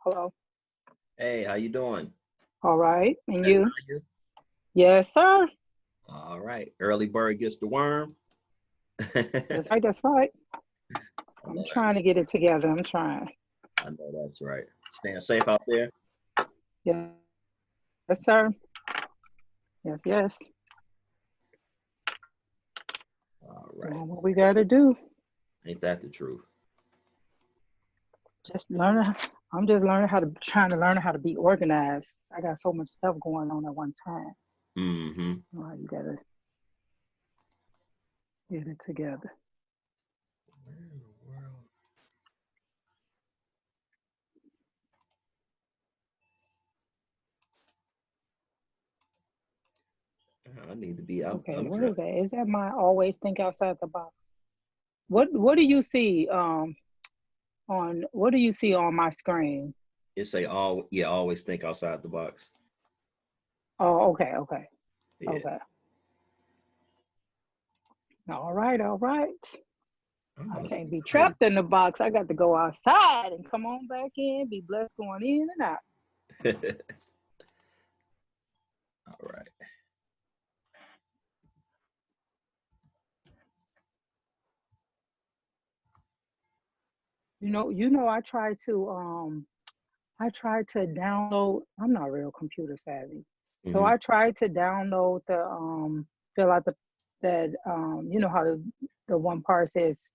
Hello. Hey, how you doing? All right. And you? Lasagna? Yes, sir. All right. Early bird gets the worm. I That's right. That's right. I'm know trying to get it together. I'm trying. I know that's right. Staying safe out there. Yes, yes, sir. Yes, yes. All right. Doing what we got to do. Ain't that the truth? Just learning. I'm just learning how to, trying to learn how to be organized. I got so much stuff going on at one time. Mm-hmm. You got to get it together. Where in the world? I need to be out. Okay. I'm What trying. is that? Is that my always think outside the box? What do you see on what do you see on my screen? It say all. Yeah, always think outside the box. Oh, okay, okay, Yeah. okay. All right, all right. I'm I about to can't be be crazy. trapped in the box. I got to go outside and come on back in, be blessed going in and out. All right. I tried to download, I'm not real computer savvy. So Mm-hmm. I tried to download fill out that you know how the one part says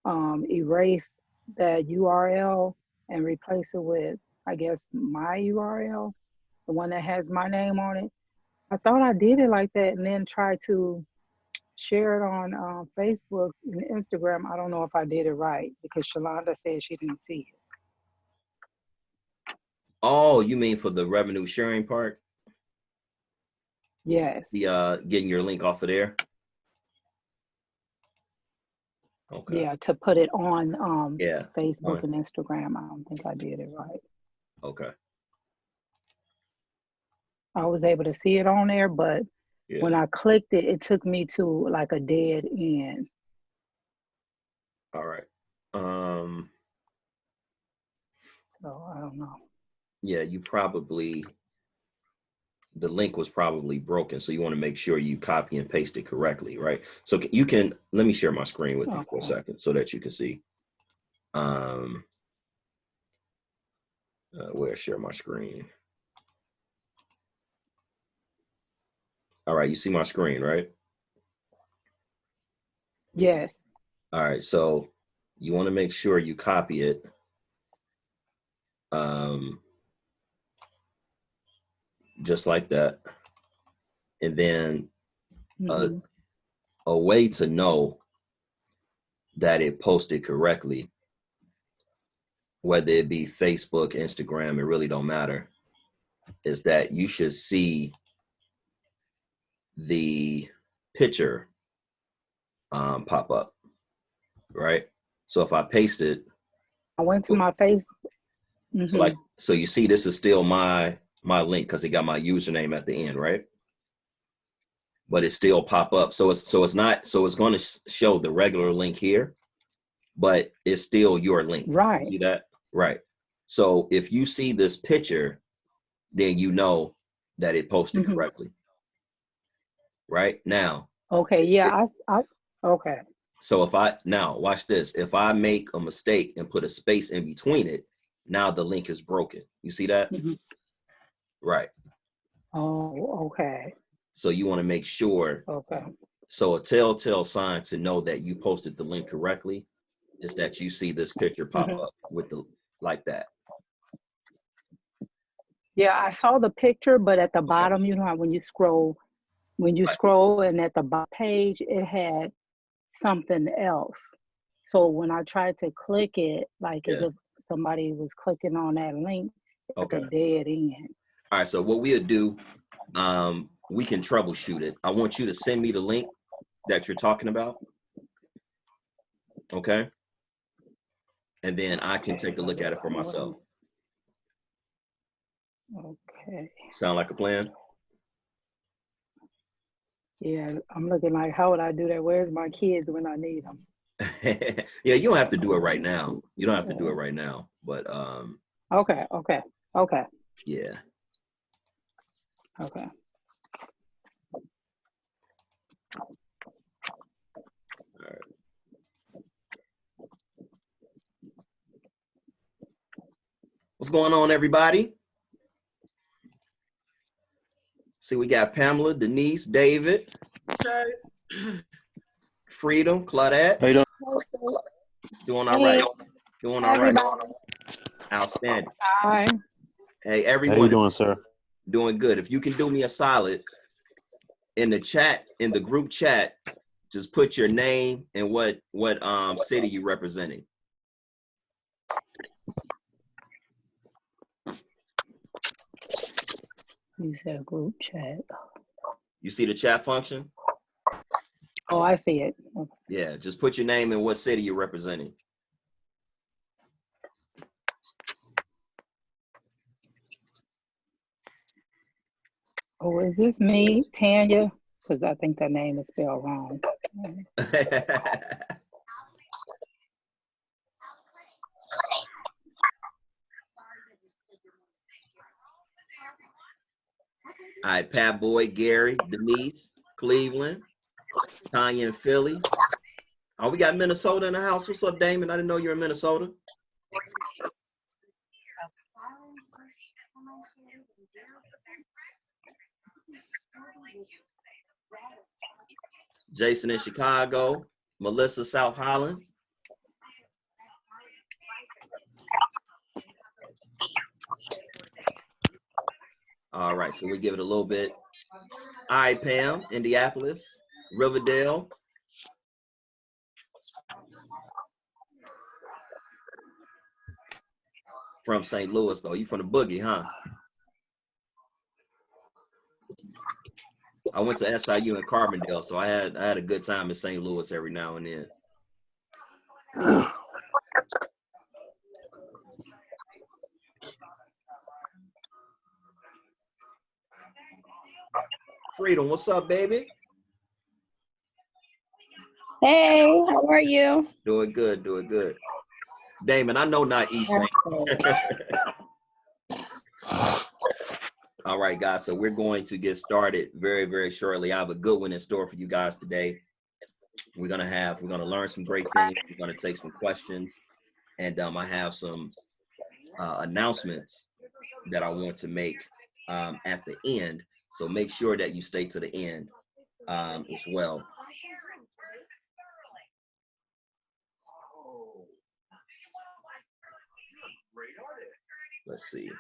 erase that URL and replace it with, I guess, my URL, the one that has my name on it. I thought I did it like that and then tried to share it on Facebook and Instagram. I don't know if I did it right because Shalonda said she didn't see it. Oh, you mean for the revenue sharing part? Yes. The getting your link off of there? Okay. Yeah, to put it on Yeah. Facebook Fine. and Instagram. I don't think I did it right. Okay. I was able to see it on there, but Yeah. when I clicked it, it took me to like a dead end. All right. Um. So I don't know. Yeah. The link was probably broken, so you want to make sure you copy and paste it correctly, right? So you can let me share my screen with you for a Okay. second so that you can see. Um. Where share my screen? All right. You see my screen, right? Yes. All right. So you want to make sure you copy it. Um. Just like that, and then a Hmm. a way to know that it posted correctly, whether it be Facebook, Instagram, it really don't matter, is that you should see the picture pop up, right? So if I paste it, I went to my face. so Hmm. like, so you see, this is still my link because it got my username at the end, right? But it still pop up. So it's not so it's going to show the regular link here, but it's still your link. You Right. see that? Right. So if you see this picture, then you know that it posted Hmm. correctly. Right now, Okay. Yeah. Okay. so if I now watch this, if I make a mistake and put a space in between it, now the link is broken. You see that? Hmm. Right. Oh, okay. So you want to make sure. Okay. So a telltale sign to know that you posted the link correctly is that you see this picture pop Hmm. up with the like that. Yeah, I saw the picture, but at the Okay. bottom, you know how when you Right. scroll and at the bottom page, it had something else. So when I tried to click it, like as Yeah. if somebody was clicking on that link, it's a Okay. dead end. All right. So what we'll do, we can troubleshoot it. I want you to send me the link that you're talking about. Okay. And then I can Okay, take a look at it for I know what myself. I'm. Okay. Sound like a plan? Yeah, I'm looking like, how would I do that? Where's my kids when I need them? Yeah, you don't have to do it right now. You don't have to do it Okay. right now. But Okay, okay, okay, Yeah. okay. All right. What's going on, everybody? See, we got Pamela, Denise, David, Freedom, Claudette. How you doing? Doing all right. Hey, Doing all right. Outstanding. Hi. Hey, How you everyone, doing, sir? doing good. If you can do me a solid in the chat, in the group chat, just put your name and what city you representing. You said group chat. You see the chat function? Oh, I see it. Okay. Yeah, just put your name and what city you're representing. Oh, is this me, Tanya? Because I think that name is spelled wrong. All right, Pat Boy, Gary, Denise, Cleveland, Tanya in Philly. Oh, we got Minnesota in the house. What's up, Damon? I didn't know you were in Minnesota. Jason in Chicago, Melissa, South Holland. All right, so we give it a little bit. All right, Pam, Indianapolis, Riverdale. From St. Louis, though. You from the boogie, huh? I went to SIU in Carbondale, so I had a good time in St. Louis every now and then. Freedom, what's up, baby? hey, how are you? Doing good, doing good. Damon, I know not East St. All right, guys, so we're going to get started very, very shortly. I have a good one in store for you guys today. We're gonna learn some great things. We're gonna take some questions, and I have some announcements that I want to make at the end. So make sure that you stay to the end as well. Let's see.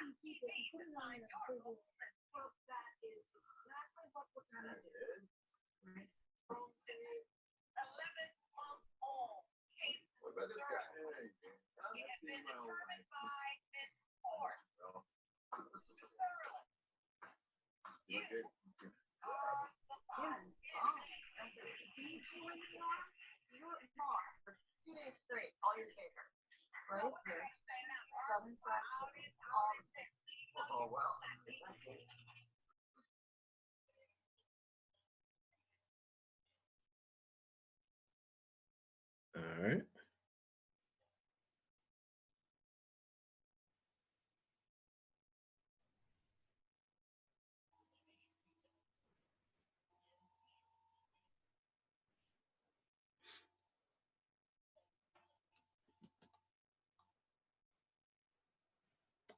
All right.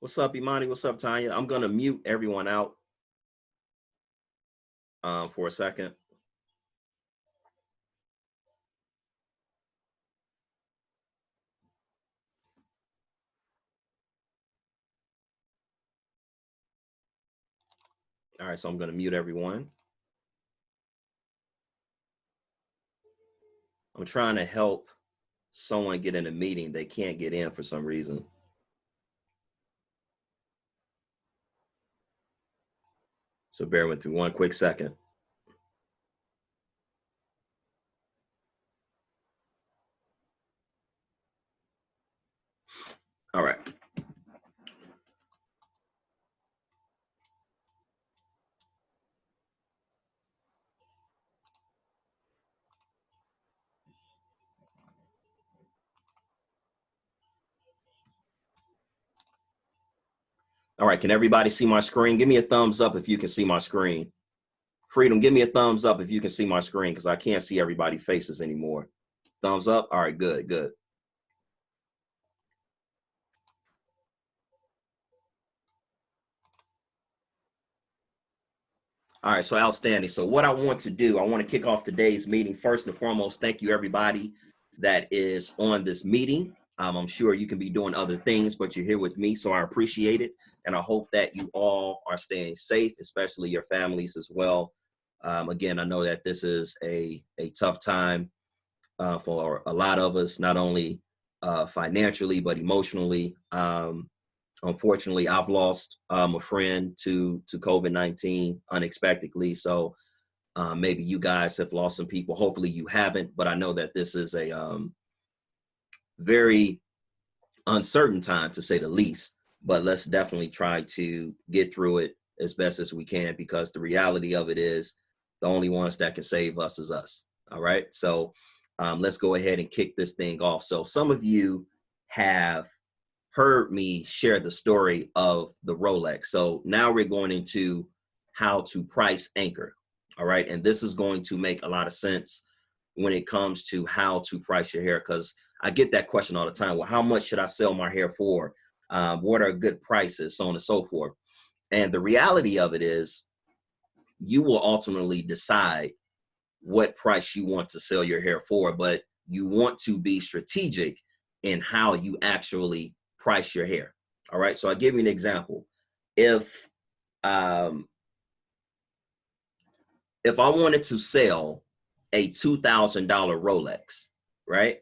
What's up, Imani? What's up, Tanya? I'm gonna mute everyone out for a second. All right, so I'm gonna mute everyone. I'm trying to help someone get in a meeting. They can't get in for some reason. So bear with me one quick second. All right. All right, can everybody see my screen? Give me a thumbs up if you can see my screen. Freedom, give me a thumbs up if you can see my screen because I can't see everybody's faces anymore. Thumbs up? All right, good, good. All right, so outstanding. So what I want to do, I want to kick off today's meeting. First and foremost, thank you everybody that is on this meeting. I'm sure you can be doing other things, but you're here with me, so I appreciate it. And I hope that you all are staying safe, especially your families as well. Again, I know that this is a tough time for a lot of us, not only financially, but emotionally. Unfortunately, I've lost a friend to COVID-19 unexpectedly. So maybe you guys have lost some people. Hopefully you haven't, but I know that this is a very uncertain time, to say the least. But let's definitely try to get through it as best as we can, because the reality of it is the only ones that can save us is us. All right. So let's go ahead and kick this thing off. So some of you have heard me share the story of the Rolex. So now we're going into how to price anchor. All right. And this is going to make a lot of sense when it comes to how to price your hair, because I get that question all the time. Well, how much should I sell my hair for? What are good prices, so on and so forth. And the reality of it is you will ultimately decide what price you want to sell your hair for, but you want to be strategic in how you actually price your hair. All right. So I'll give you an example. If I wanted to sell a $2,000 Rolex, right?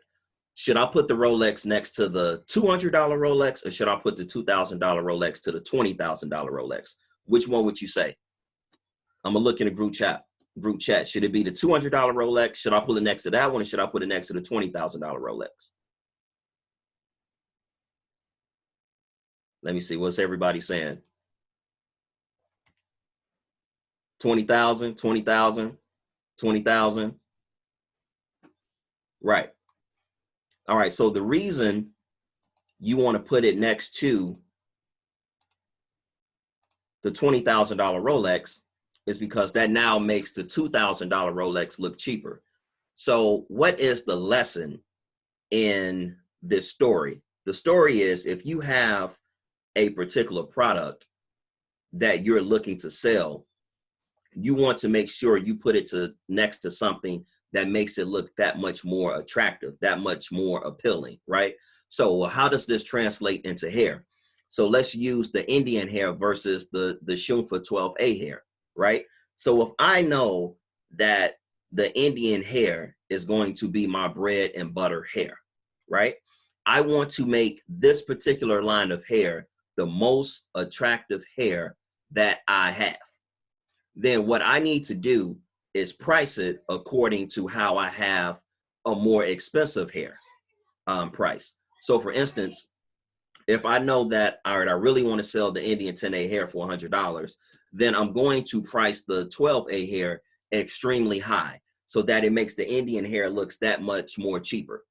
Should I put the Rolex next to the $200 Rolex, or should I put the $2,000 Rolex to the $20,000 Rolex? Which one would you say? I'm gonna look in the group chat. Should it be the $200 Rolex? Should I put it next to that one, or should I put it next to the $20,000 Rolex? Let me see. What's everybody saying? 20,000, 20,000, 20,000. Right. All right. So the reason you want to put it next to the $20,000 Rolex is because that now makes the $2,000 Rolex look cheaper. So what is the lesson in this story? The story is, if you have a particular product that you're looking to sell, you want to make sure you put it next to something that makes it look that much more attractive, that much more appealing, right? So how does this translate into hair? So let's use the Indian hair versus the Shumfa 12A hair, right? So if I know that the Indian hair is going to be my bread and butter hair, right? I want to make this particular line of hair the most attractive hair that I have. Then what I need to do is price it according to how I have a more expensive hair price. So for instance, if I know that, all right, I really want to sell the Indian 10A hair for $100, then I'm going to price the 12A hair extremely high so that it makes the Indian hair looks that much more cheaper,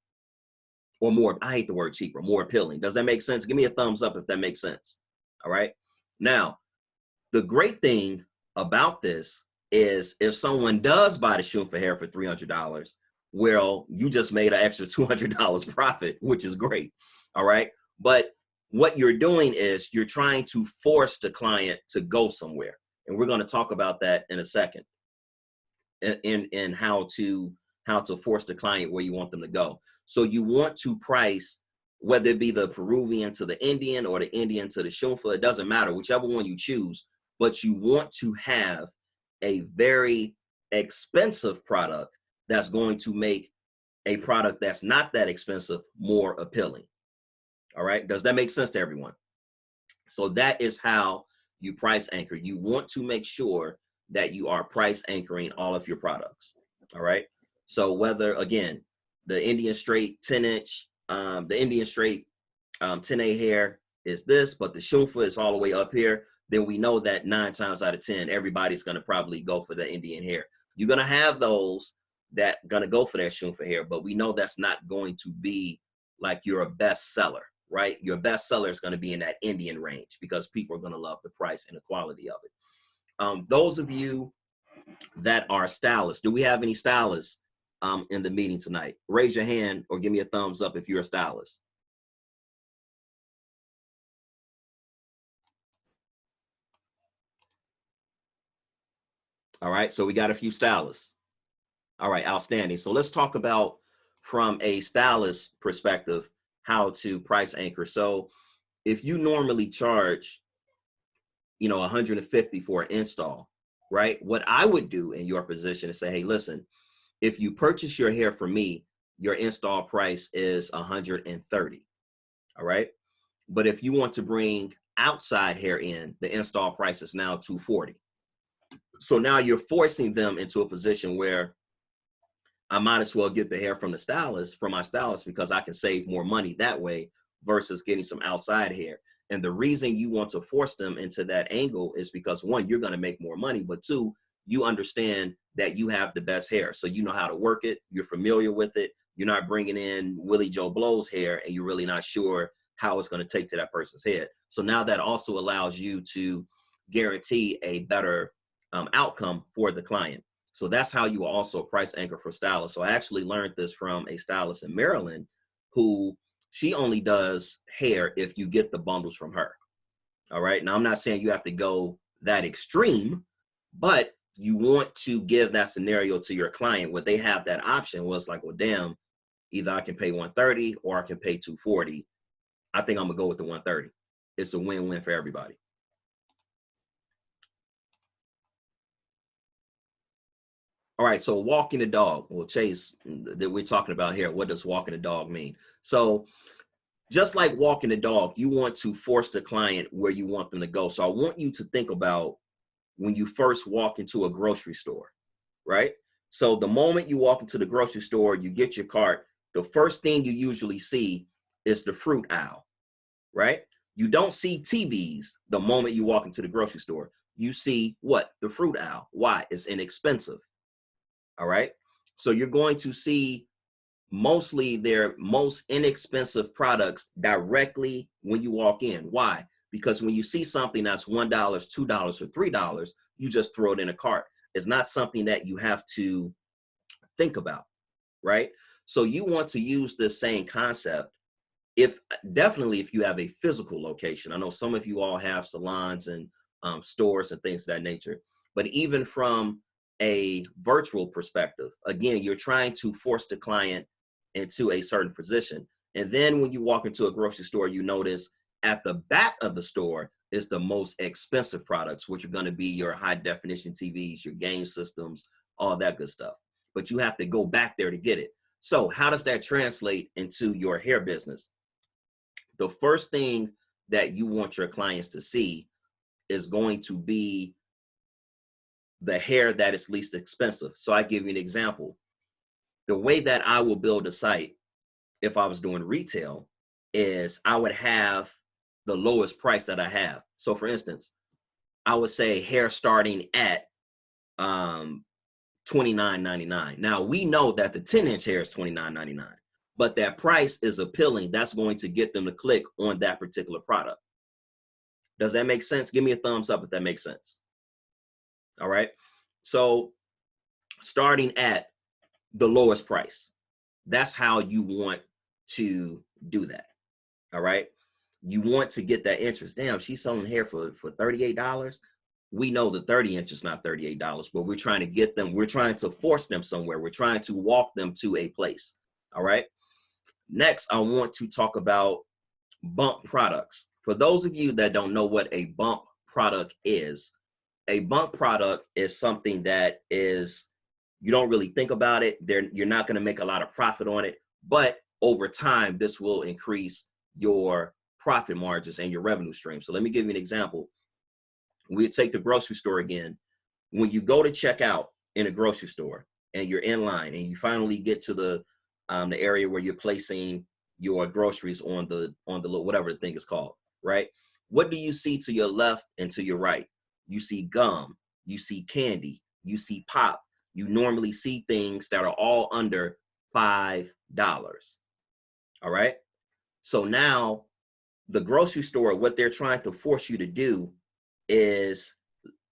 or more, I hate the word cheaper, more appealing. Does that make sense? Give me a thumbs up if that makes sense. All right. Now, the great thing about this is if someone does buy the Shumfa hair for $300, well, you just made an extra $200 profit, which is great. All right. But what you're doing is you're trying to force the client to go somewhere. And we're going to talk about that in a second, in how to force the client where you want them to go. So you want to price, whether it be the Peruvian to the Indian or the Indian to the Shumfa, it doesn't matter, whichever one you choose, but you want to have a very expensive product that's going to make a product that's not that expensive more appealing. All right. Does that make sense to everyone? So that is how you price anchor. You want to make sure that you are price anchoring all of your products. All right. So whether, again, the Indian straight 10-inch, the Indian straight 10A hair is this, but the Shumfa is all the way up here, then we know that 9 times out of 10, everybody's going to probably go for the Indian hair. You're going to have those that going to go for that Shumfa hair, but we know that's not going to be like your best seller. right? Your best seller is going to be in that Indian range because people are going to love the price and the quality of it. Those of you that are stylists, do we have any stylists in the meeting tonight? Raise your hand or give me a thumbs up if you're a stylist. All right, so we got a few stylists. All right, outstanding. So let's talk about, from a stylist perspective, how to price anchor. So if you normally charge, you know, 150 for an install, right? What I would do in your position is say, hey, listen, if you purchase your hair from me, your install price is 130. All right. But if you want to bring outside hair in, the install price is now 240. So now you're forcing them into a position where I might as well get the hair from the stylist, from my stylist, because I can save more money that way versus getting some outside hair. And the reason you want to force them into that angle is because, one, you're going to make more money, but two, you understand that you have the best hair. So you know how to work it. You're familiar with it. You're not bringing in Willie Joe Blow's hair and you're really not sure how it's going to take to that person's head. So now that also allows you to guarantee a better outcome for the client. So that's how you also price anchor for stylists. So I actually learned this from a stylist in Maryland who, she only does hair if you get the bundles from her. All right. Now, I'm not saying you have to go that extreme, but you want to give that scenario to your client where they have that option. Was like, well, damn, either I can pay 130 or I can pay 240. I think I'm gonna go with the 130. It's a win-win for everybody. All right, so walking the dog. Well, Chase, that we're talking about here, what does walking the dog mean? So just like walking the dog, you want to force the client where you want them to go. So I want you to think about when you first walk into a grocery store, right? So the moment you walk into the grocery store, you get your cart, the first thing you usually see is the fruit aisle, right? You don't see TVs the moment you walk into the grocery store. You see what? The fruit aisle. Why? It's inexpensive. All right. So you're going to see mostly their most inexpensive products directly when you walk in. Why? Because when you see something that's $1, $2, or $3, you just throw it in a cart. It's not something that you have to think about, right? So you want to use this same concept definitely if you have a physical location. I know some of you all have salons and stores and things of that nature, but even from a virtual perspective, again, you're trying to force the client into a certain position. And then when you walk into a grocery store, you notice at the back of the store is the most expensive products, which are going to be your high definition TVs, your game systems, all that good stuff. But you have to go back there to get it. So how does that translate into your hair business? The first thing that you want your clients to see is going to be the hair that is least expensive. So I give you an example. The way that I will build a site if I was doing retail is I would have the lowest price that I have. So for instance, I would say hair starting at $29.99. Now we know that the 10-inch hair is $29.99, but that price is appealing. That's going to get them to click on that particular product. Does that make sense? Give me a thumbs up if that makes sense. All right. So starting at the lowest price, that's how you want to do that. All right. You want to get that interest. Damn, she's selling hair for $38. We know the 30-inch is not $38, but we're trying to get them, we're trying to force them somewhere. We're trying to walk them to a place. All right. Next, I want to talk about bump products. For those of you that don't know what a bump product is, a bump product is something that is, you don't really think about it. You're not going to make a lot of profit on it, but over time, this will increase your profit margins and your revenue stream. So let me give you an example. We take the grocery store again. When you go to check out in a grocery store and you're in line and you finally get to the area where you're placing your groceries on the whatever the thing is called, right? What do you see to your left and to your right? You see gum, you see candy, you see pop. You normally see things that are all under $5. All right. So now the grocery store, what they're trying to force you to do is,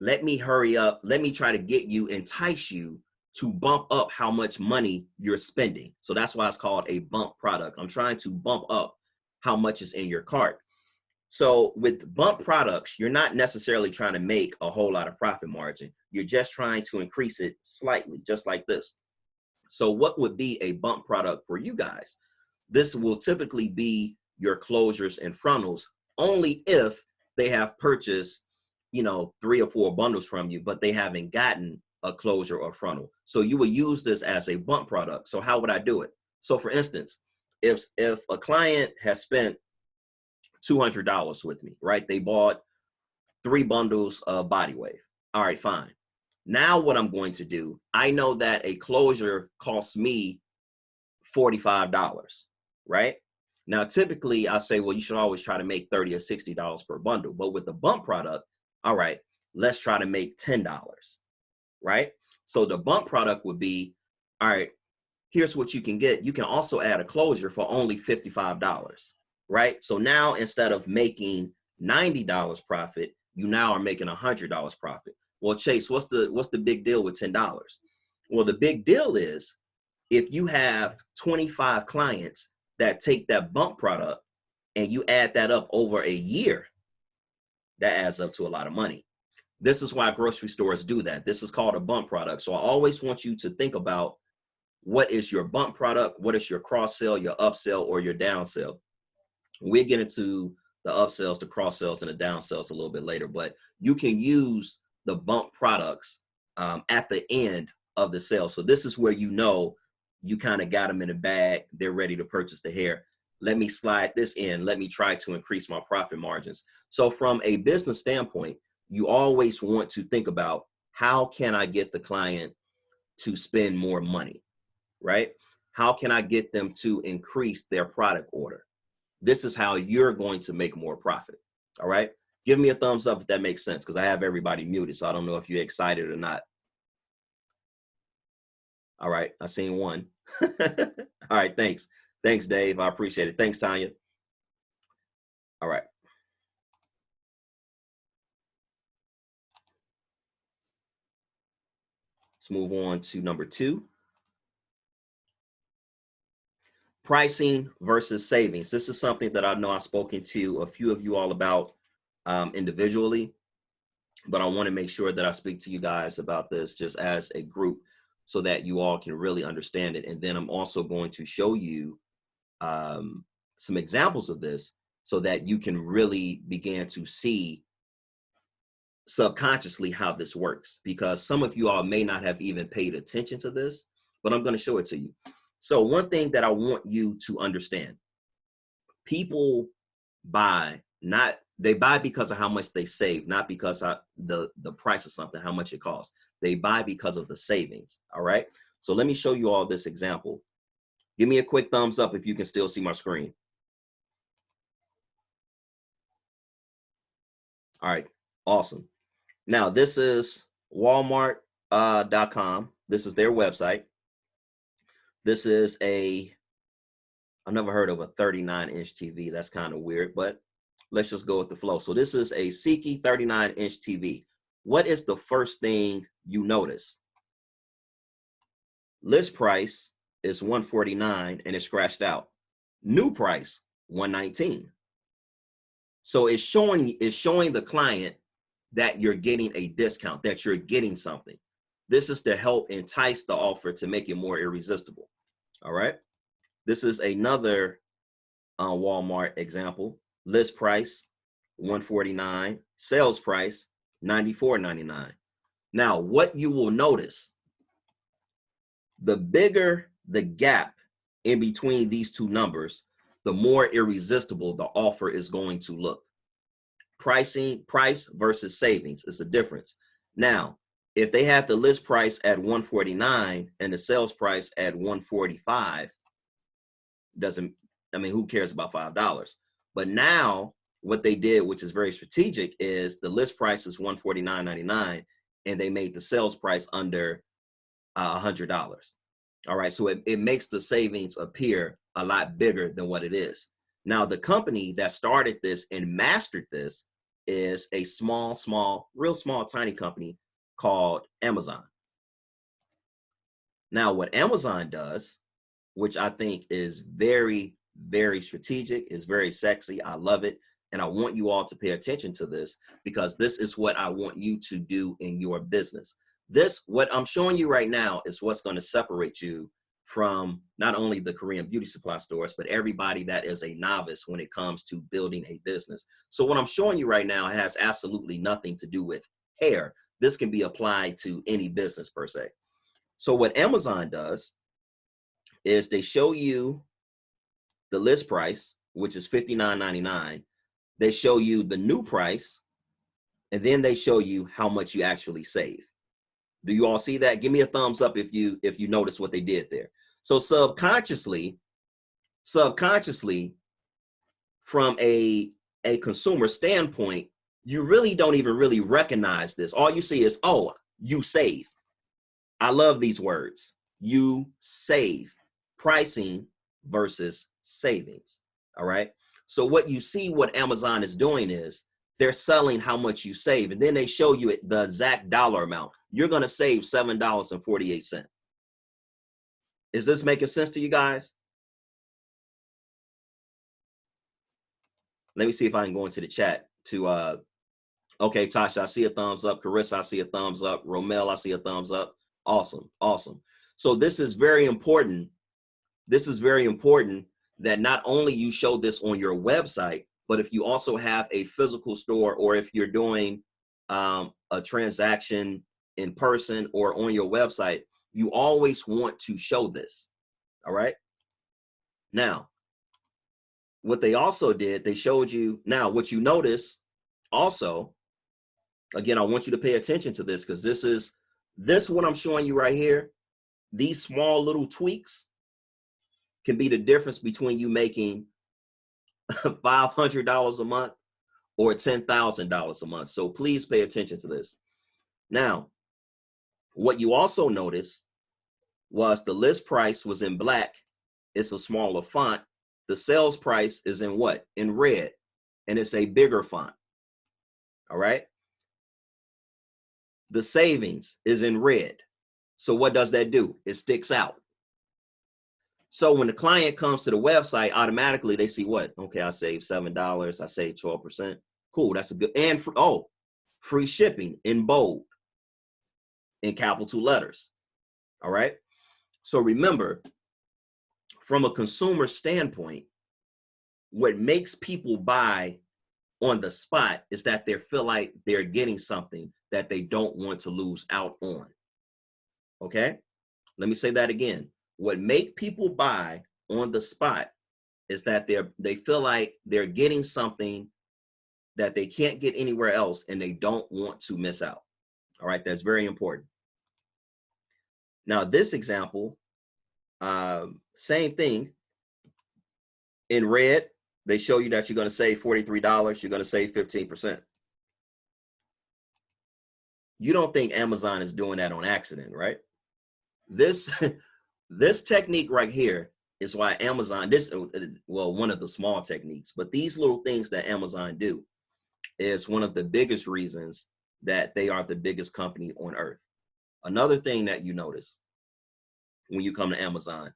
let me hurry up. Let me try to entice you to bump up how much money you're spending. So that's why it's called a bump product. I'm trying to bump up how much is in your cart. So with bump products, you're not necessarily trying to make a whole lot of profit margin. You're just trying to increase it slightly, just like this. So what would be a bump product for you guys? This will typically be your closures and frontals, only if they have purchased, 3 or 4 bundles from you, but they haven't gotten a closure or frontal. So you will use this as a bump product. So how would I do it? So for instance, if a client has spent $200 with me, right? They bought 3 bundles of Body Wave. All right, fine. Now what I'm going to do, I know that a closure costs me $45, right? Now, typically I say, well, you should always try to make $30 or $60 per bundle. But with the bump product, all right, let's try to make $10, right? So the bump product would be, all right, here's what you can get. You can also add a closure for only $55, right? So now instead of making $90 profit, you now are making $100 profit. Well, Chase, what's the big deal with $10? Well, the big deal is if you have 25 clients that take that bump product and you add that up over a year, that adds up to a lot of money. This is why grocery stores do that. This is called a bump product. So I always want you to think about, what is your bump product? What is your cross sell, your upsell, or your down sell? We'll get into the upsells, the cross sells, and the down sells a little bit later, but you can use the bump products at the end of the sale. So this is where you kind of got them in a bag. They're ready to purchase the hair. Let me slide this in. Let me try to increase my profit margins. So from a business standpoint, you always want to think about, how can I get the client to spend more money, right? How can I get them to increase their product order? This is how you're going to make more profit. All right. Give me a thumbs up if that makes sense, because I have everybody muted, so I don't know if you're excited or not. All right. I seen one. All right. Thanks. Thanks, Dave. I appreciate it. Thanks, Tanya. All right. Let's move on to number 2. Pricing versus savings. This is something that I know I've spoken to a few of you all about individually, but I want to make sure that I speak to you guys about this just as a group so that you all can really understand it. And then I'm also going to show you some examples of this so that you can really begin to see subconsciously how this works, because some of you all may not have even paid attention to this, but I'm going to show it to you. So one thing that I want you to understand, people buy because of how much they save, not because of the price of something, how much it costs. They buy because of the savings. All right. So let me show you all this example. Give me a quick thumbs up if you can still see my screen. All right. Awesome. Now this is Walmart.com. This is their website. This is I've never heard of a 39-inch TV. That's kind of weird, but let's just go with the flow. So this is a Siki 39-inch TV. What is the first thing you notice? List price is $149 and it's scratched out. New price, $119. So it's showing the client that you're getting a discount, that you're getting something. This is to help entice the offer to make it more irresistible. All right. This is another Walmart example. List price, $149. Sales price, $94.99. Now, what you will notice, the bigger the gap in between these two numbers, the more irresistible the offer is going to look. Price versus savings is the difference. Now, if they have the list price at $149 and the sales price at $145, who cares about $5? But now what they did, which is very strategic, is the list price is $149.99 and they made the sales price under $100. All right. So it makes the savings appear a lot bigger than what it is. Now, the company that started this and mastered this is a real small, tiny company called Amazon. Now, what Amazon does, which I think is very, very strategic, is very sexy. I love it. And I want you all to pay attention to this, because this is what I want you to do in your business. What I'm showing you right now is what's going to separate you from not only the Korean beauty supply stores, but everybody that is a novice when it comes to building a business. So what I'm showing you right now has absolutely nothing to do with hair. This can be applied to any business per se. So what Amazon does is they show you the list price, which is $59.99. They show you the new price, and then they show you how much you actually save. Do you all see that? Give me a thumbs up if you notice what they did there. So subconsciously, from a consumer standpoint, you really don't even really recognize this. All you see is, oh, you save. I love these words. You save. Pricing versus savings. All right. So what you see, what Amazon is doing is they're selling how much you save, and then they show you the exact dollar amount. You're going to save $7.48. Is this making sense to you guys? Let me see if I can go into the chat to, okay, Tasha, I see a thumbs up. Carissa, I see a thumbs up. Romel, I see a thumbs up. Awesome. Awesome. So this is very important. This is very important that not only you show this on your website, but if you also have a physical store, or if you're doing a transaction in person or on your website, you always want to show this. All right. Now, what they also did, they showed you. Now, what you notice also, again, I want you to pay attention to this, because this what I'm showing you right here. These small little tweaks can be the difference between you making $500 a month or $10,000 a month. So please pay attention to this. Now, what you also notice was the list price was in black. It's a smaller font. The sales price is in what? In red, and it's a bigger font. All right. The savings is in red. So what does that do? It sticks out. So when the client comes to the website, automatically they see what? Okay, I saved $7. I saved 12%. Cool, that's a good, and free shipping in bold, in capital letters. All right. So remember, from a consumer standpoint, what makes people buy on the spot is that they feel like they're getting something that they don't want to lose out on. Okay, let me say that again. What make people buy on the spot is that they feel like they're getting something that they can't get anywhere else, and they don't want to miss out. All right, that's very important. Now, this example, same thing. In red, they show you that you're going to save $43. You're going to save 15%. You don't think Amazon is doing that on accident, right? This technique right here is why Amazon, one of the small techniques, but these little things that Amazon do is one of the biggest reasons that they are the biggest company on earth. Another thing that you notice when you come to Amazon,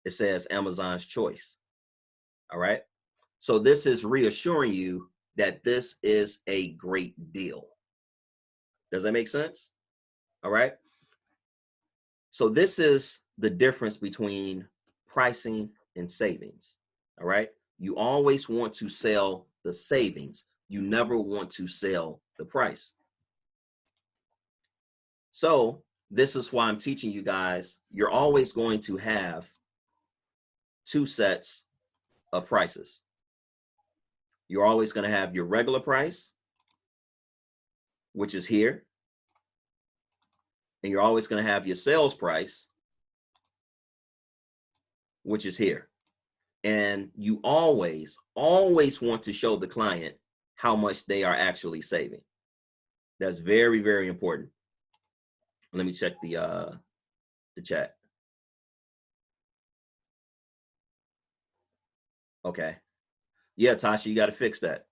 it says Amazon's choice. All right. So this is reassuring you that this is a great deal. Does that make sense? All right. So this is the difference between pricing and savings. All right. You always want to sell the savings. You never want to sell the price. So this is why I'm teaching you guys, you're always going to have two sets of prices. You're always going to have your regular price, which is here. And you're always going to have your sales price, which is here. And you always want to show the client how much they are actually saving. That's very, very important. Let me check the chat. Okay. Yeah, Tasha, you got to fix that.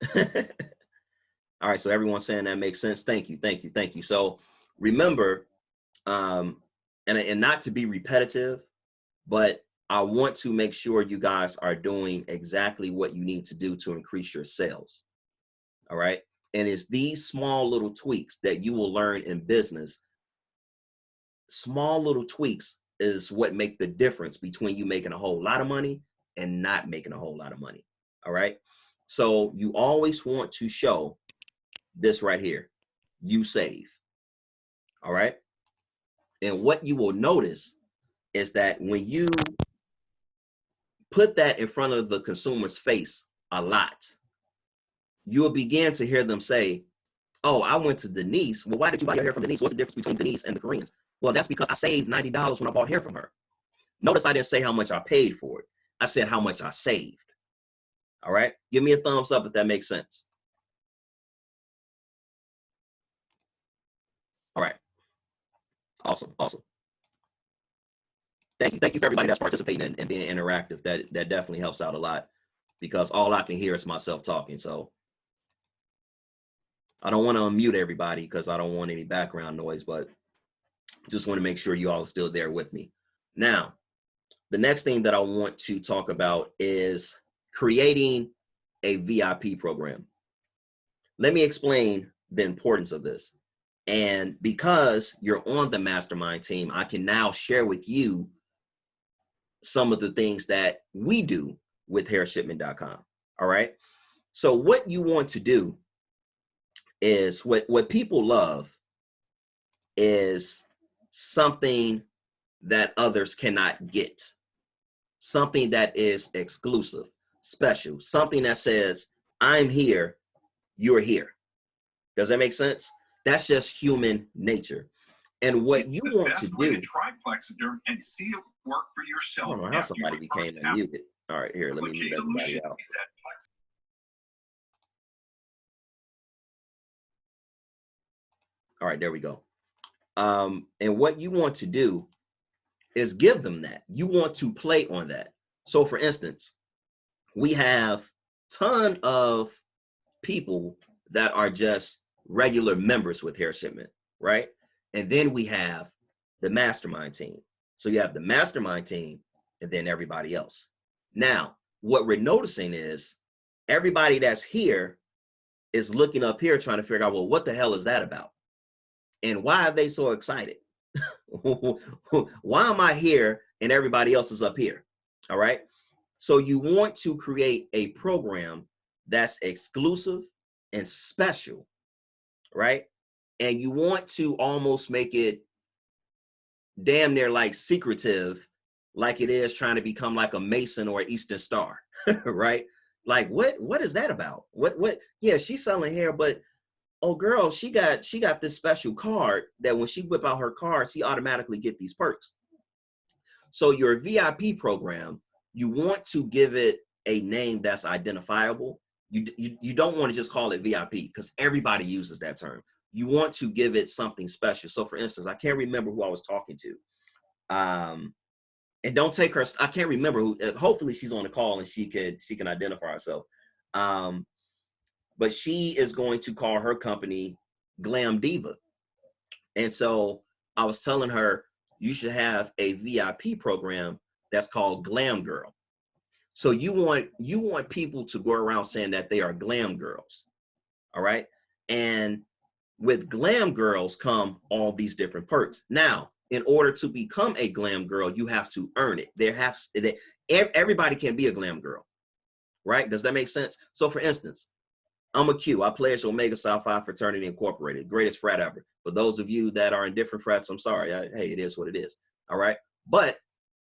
All right, so everyone's saying that makes sense. Thank you, thank you, thank you. So remember, and not to be repetitive, but I want to make sure you guys are doing exactly what you need to do to increase your sales. All right. And it's these small little tweaks that you will learn in business. Small little tweaks is what make the difference between you making a whole lot of money and not making a whole lot of money. All right. So you always want to show this right here. You save. All right. And what you will notice is that when you put that in front of the consumer's face a lot, you'll begin to hear them say, oh, I went to Denise. Well, why did you buy your hair from Denise? What's the difference between Denise and the Koreans? Well, that's because I saved $90 when I bought hair from her. Notice I didn't say how much I paid for it. I said how much I saved. All right. Give me a thumbs up if that makes sense. All right. Awesome. Awesome. Thank you. Thank you for everybody that's participating and being interactive. That definitely helps out a lot, because all I can hear is myself talking. So I don't want to unmute everybody because I don't want any background noise, but just want to make sure you all are still there with me. Now, the next thing that I want to talk about is creating a VIP program. Let me explain the importance of this. And because you're on the mastermind team, I can now share with you some of the things that we do with hairshipment.com. All right. So what you want to do is what people love is something that others cannot get, something that is exclusive, special, something that says, I'm here, you're here. Does that make sense? That's just human nature. And what you want to do, Triplexiderm and see it work for yourself. I don't know how somebody became unmuted. All right, here, let me mute everybody out. All right, there we go. And what you want to do is give them that. You want to play on that. So for instance, we have a ton of people that are just regular members with Hair Shipment, right? And then we have the mastermind team. So you have the mastermind team and then everybody else. Now, what we're noticing is everybody that's here is looking up here trying to figure out, well, what the hell is that about? And why are they so excited? Why am I here and everybody else is up here? All right. So you want to create a program that's exclusive and special, right? And you want to almost make it damn near like secretive, like it is trying to become like a Mason or an Eastern Star, right? Like what is that about? What? Yeah, she's selling hair, but oh girl, she got this special card that when she whip out her card, she automatically get these perks. So your VIP program, you want to give it a name that's identifiable. You don't want to just call it VIP because everybody uses that term. You want to give it something special. So for instance, I can't remember who I was talking to. And don't take her, I can't remember who, hopefully she's on the call and she can identify herself. But she is going to call her company Glam Diva. And so I was telling her, you should have a VIP program that's called Glam Girl. So you want people to go around saying that they are glam girls. All right. And with glam girls come all these different perks. Now, in order to become a glam girl, you have to earn it. Everybody can be a glam girl, right? Does that make sense? So for instance, I'm a Q. I pledge Omega Psi Phi Fraternity Incorporated, greatest frat ever. For those of you that are in different frats, I'm sorry. Hey, it is what it is. All right. But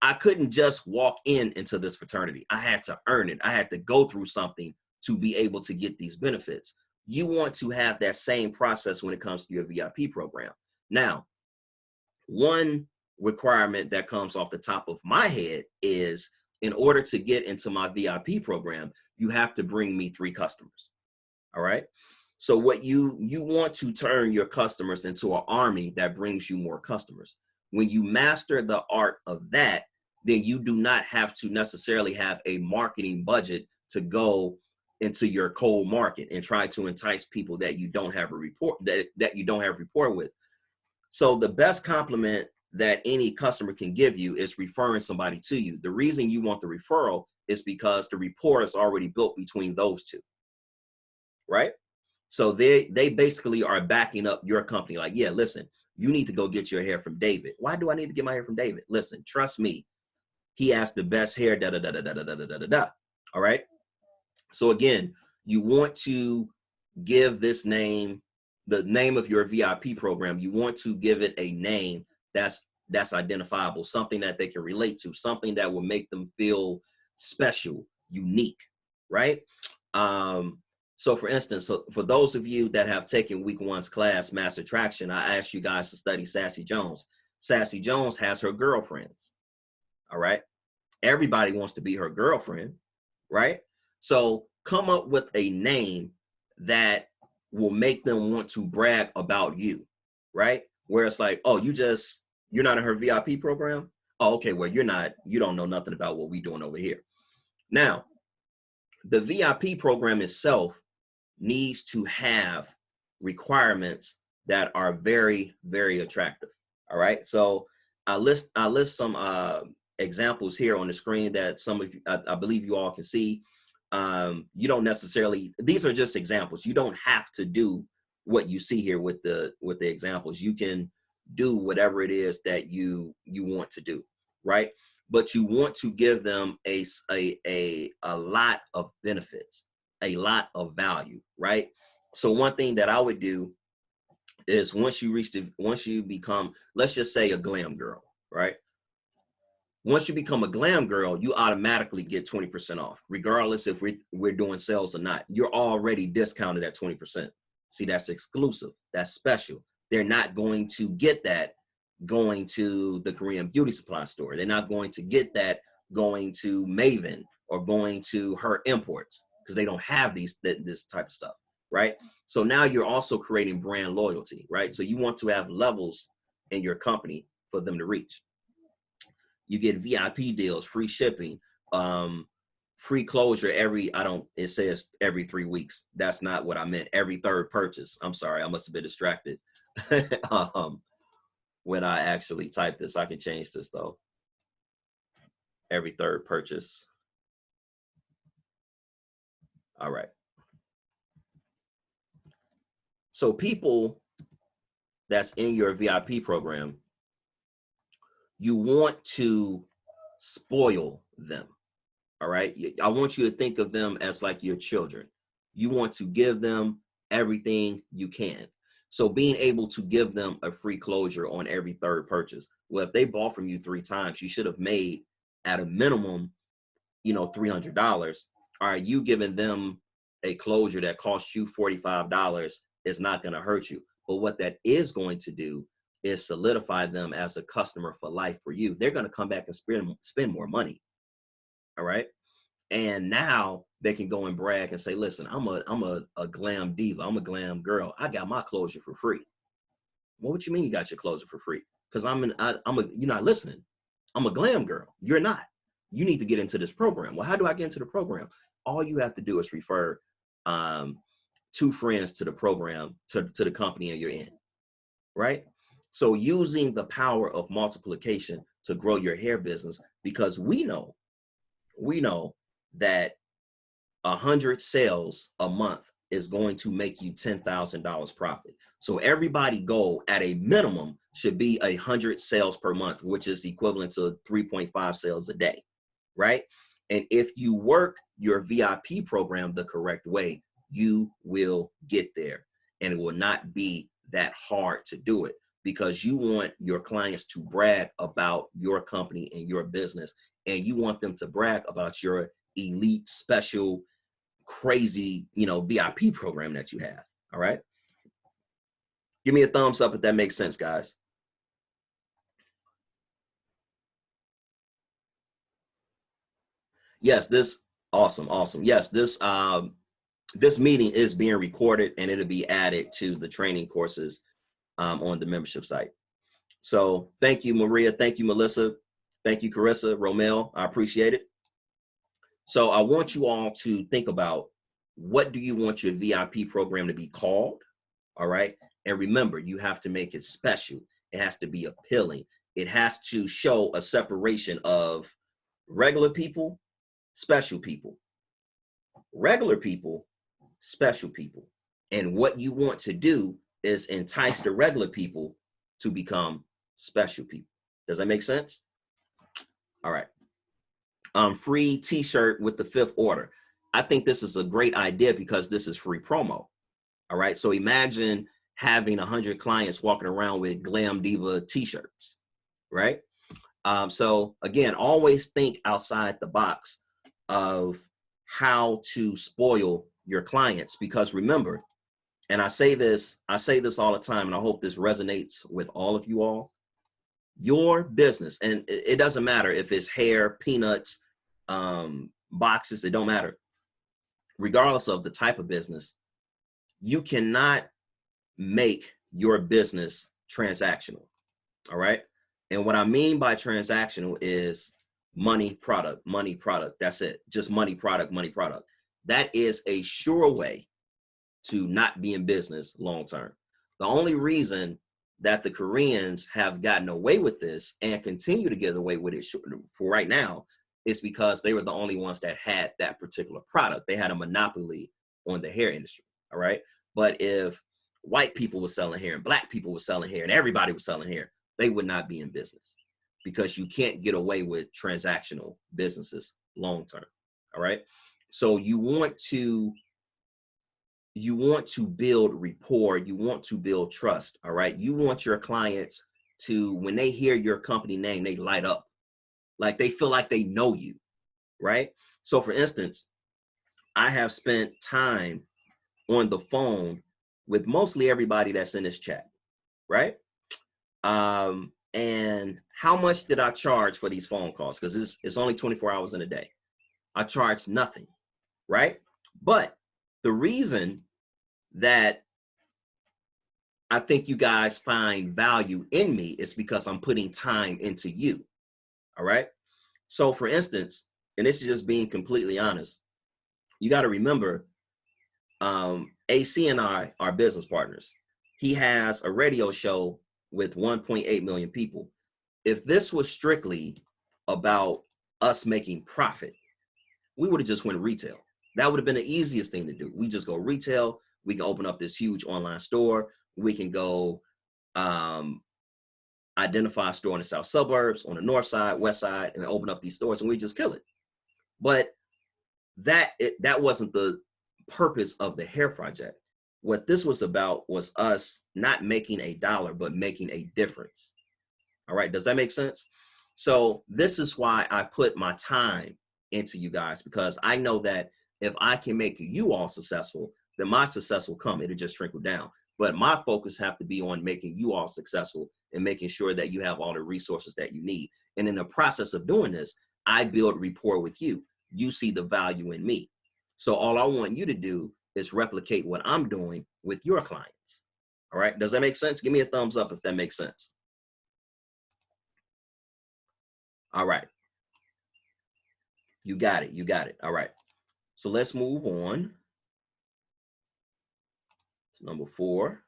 I couldn't just walk into this fraternity. I had to earn it. I had to go through something to be able to get these benefits. You want to have that same process when it comes to your VIP program. Now, one requirement that comes off the top of my head is in order to get into my VIP program, you have to bring me 3 customers. All right. So what you want to turn your customers into an army that brings you more customers. When you master the art of that, then you do not have to necessarily have a marketing budget to go into your cold market and try to entice people that you don't have a report that you don't have rapport with. So the best compliment that any customer can give you is referring somebody to you. The reason you want the referral is because the rapport is already built between those two, right? So they basically are backing up your company. Like, yeah, listen, you need to go get your hair from David. Why do I need to get my hair from David? Listen, trust me. He has the best hair, da da da da da da da da da da. All right. So again, you want to give this name, the name of your VIP program. You want to give it a name that's identifiable, something that they can relate to, something that will make them feel special, unique, right? So for instance, so for those of you that have taken week 1's class, Master Attraction, I asked you guys to study Sassy Jones. Sassy Jones has her girlfriends, all right? Everybody wants to be her girlfriend, right? So come up with a name that will make them want to brag about you, right? Where it's like, oh, you're not in her VIP program? Oh, okay, well, you don't know nothing about what we're doing over here. Now, the VIP program itself needs to have requirements that are very, very attractive. All right. So I list some examples here on the screen that some of you, I believe you all can see. You don't necessarily, these are just examples. You don't have to do what you see here with the examples. You can do whatever it is that you want to do, right? But you want to give them a lot of benefits, a lot of value, right? So one thing that I would do is once you become, let's just say, a glam girl, right? Once you become a glam girl, you automatically get 20% off, regardless if we're doing sales or not. You're already discounted at 20%. See, that's exclusive. That's special. They're not going to get that going to the Korean beauty supply store. They're not going to get that going to Maven or going to Her Imports, because they don't have this type of stuff, right? So now you're also creating brand loyalty, right? So you want to have levels in your company for them to reach. You get VIP deals, free shipping, free closure it says every 3 weeks. That's not what I meant. Every third purchase. I'm sorry, I must have been distracted when I actually typed this. I can change this though. Every third purchase. All right. So people that's in your VIP program, you want to spoil them. All right. I want you to think of them as like your children. You want to give them everything you can. So being able to give them a free closure on every third purchase. Well, if they bought from you 3 times, you should have made at a minimum, $300. Are you giving them a closure that costs you $45? Is not going to hurt you. But what that is going to do is solidify them as a customer for life for you. They're going to come back and spend more money. All right. And now they can go and brag and say, listen, I'm a glam diva. I'm a glam girl. I got my closure for free. Well, what you mean you got your closure for free? Because you're not listening. I'm a glam girl. You're not. You need to get into this program. Well, how do I get into the program? All you have to do is refer 2 friends to the program, to the company you're in, right? So using the power of multiplication to grow your hair business, because we know that 100 sales a month is going to make you $10,000 profit. So everybody goal at a minimum should be 100 sales per month, which is equivalent to 3.5 sales a day, right? And if you work your VIP program the correct way, you will get there. And it will not be that hard to do it, because you want your clients to brag about your company and your business. And you want them to brag about your elite, special, crazy, VIP program that you have. All right. Give me a thumbs up if that makes sense, guys. Yes, awesome. Yes, this meeting is being recorded and it'll be added to the training courses on the membership site. So thank you, Maria. Thank you, Melissa. Thank you, Carissa, Romel. I appreciate it. So I want you all to think about what do you want your VIP program to be called? All right. And remember, you have to make it special. It has to be appealing. It has to show a separation of regular people, special people, regular people, special people. And what you want to do is entice the regular people to become special people. Does that make sense? All right. Free t-shirt with the 5th order. I think this is a great idea because this is free promo. All right. So imagine having 100 clients walking around with Glam Diva t-shirts, right? So again, always think outside the box of how to spoil your clients, because remember, and I say this all the time, and I hope this resonates with all of you all. Your business, and it doesn't matter if it's hair, peanuts, boxes, it don't matter. Regardless of the type of business, you cannot make your business transactional. All right. And what I mean by transactional is money, product, money, product. That's it. Just money, product, money, product. That is a sure way to not be in business long term. The only reason that the Koreans have gotten away with this and continue to get away with it for right now is because they were the only ones that had that particular product. They had a monopoly on the hair industry. All right. But if white people were selling hair and black people were selling hair and everybody was selling hair, they would not be in business, because you can't get away with transactional businesses long term. All right. So you want to build rapport. You want to build trust. All right. You want your clients to, when they hear your company name, they light up, like they feel like they know you. Right. So for instance, I have spent time on the phone with mostly everybody that's in this chat. Right. And how much did I charge for these phone calls? Because it's only 24 hours in a day. I charge nothing. Right. But the reason that I think you guys find value in me is because I'm putting time into you. All right. So for instance, and this is just being completely honest, you got to remember, AC and I are business partners. He has a radio show with 1.8 million people. If this was strictly about us making profit, we would have just went retail. That would have been the easiest thing to do. We just go retail. We can open up this huge online store. We can go identify a store in the south suburbs, on the north side, west side, and open up these stores, and we just kill it. But that wasn't the purpose of the hair project. What this was about was us not making a dollar, but making a difference. All right. Does that make sense? So this is why I put my time into you guys, because I know that if I can make you all successful, then my success will come. It'll just trickle down. But my focus have to be on making you all successful and making sure that you have all the resources that you need. And in the process of doing this, I build rapport with you. You see the value in me. So all I want you to do is replicate what I'm doing with your clients. All right. Does that make sense? Give me a thumbs up if that makes sense. All right. You got it. You got it. All right. So let's move on to number 4.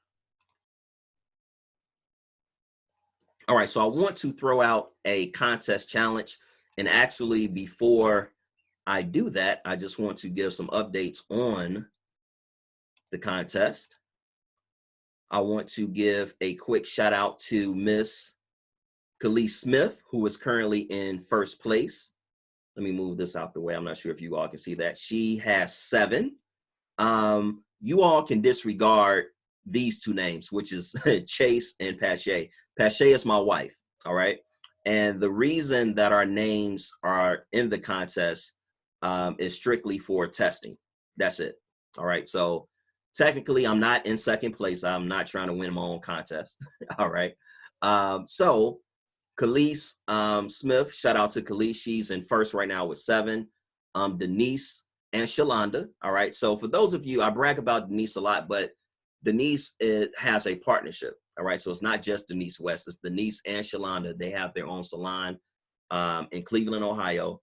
All right. So I want to throw out a contest challenge. And actually, before I do that, I just want to give some updates on the contest. I want to give a quick shout out to Miss Khalees Smith, who is currently in first place. Let me move this out the way. I'm not sure if you all can see that. She has 7. You all can disregard these 2 names, which is Chase and Pache. Pache is my wife. All right. And the reason that our names are in the contest is strictly for testing. That's it. All right. So technically, I'm not in second place. I'm not trying to win my own contest. All right. So Khalees Smith, shout out to Khalees. She's in first right now with 7. Denise and Shalonda. All right. So for those of you, I brag about Denise a lot, but Denise has a partnership. All right. So it's not just Denise West. It's Denise and Shalonda. They have their own salon in Cleveland, Ohio.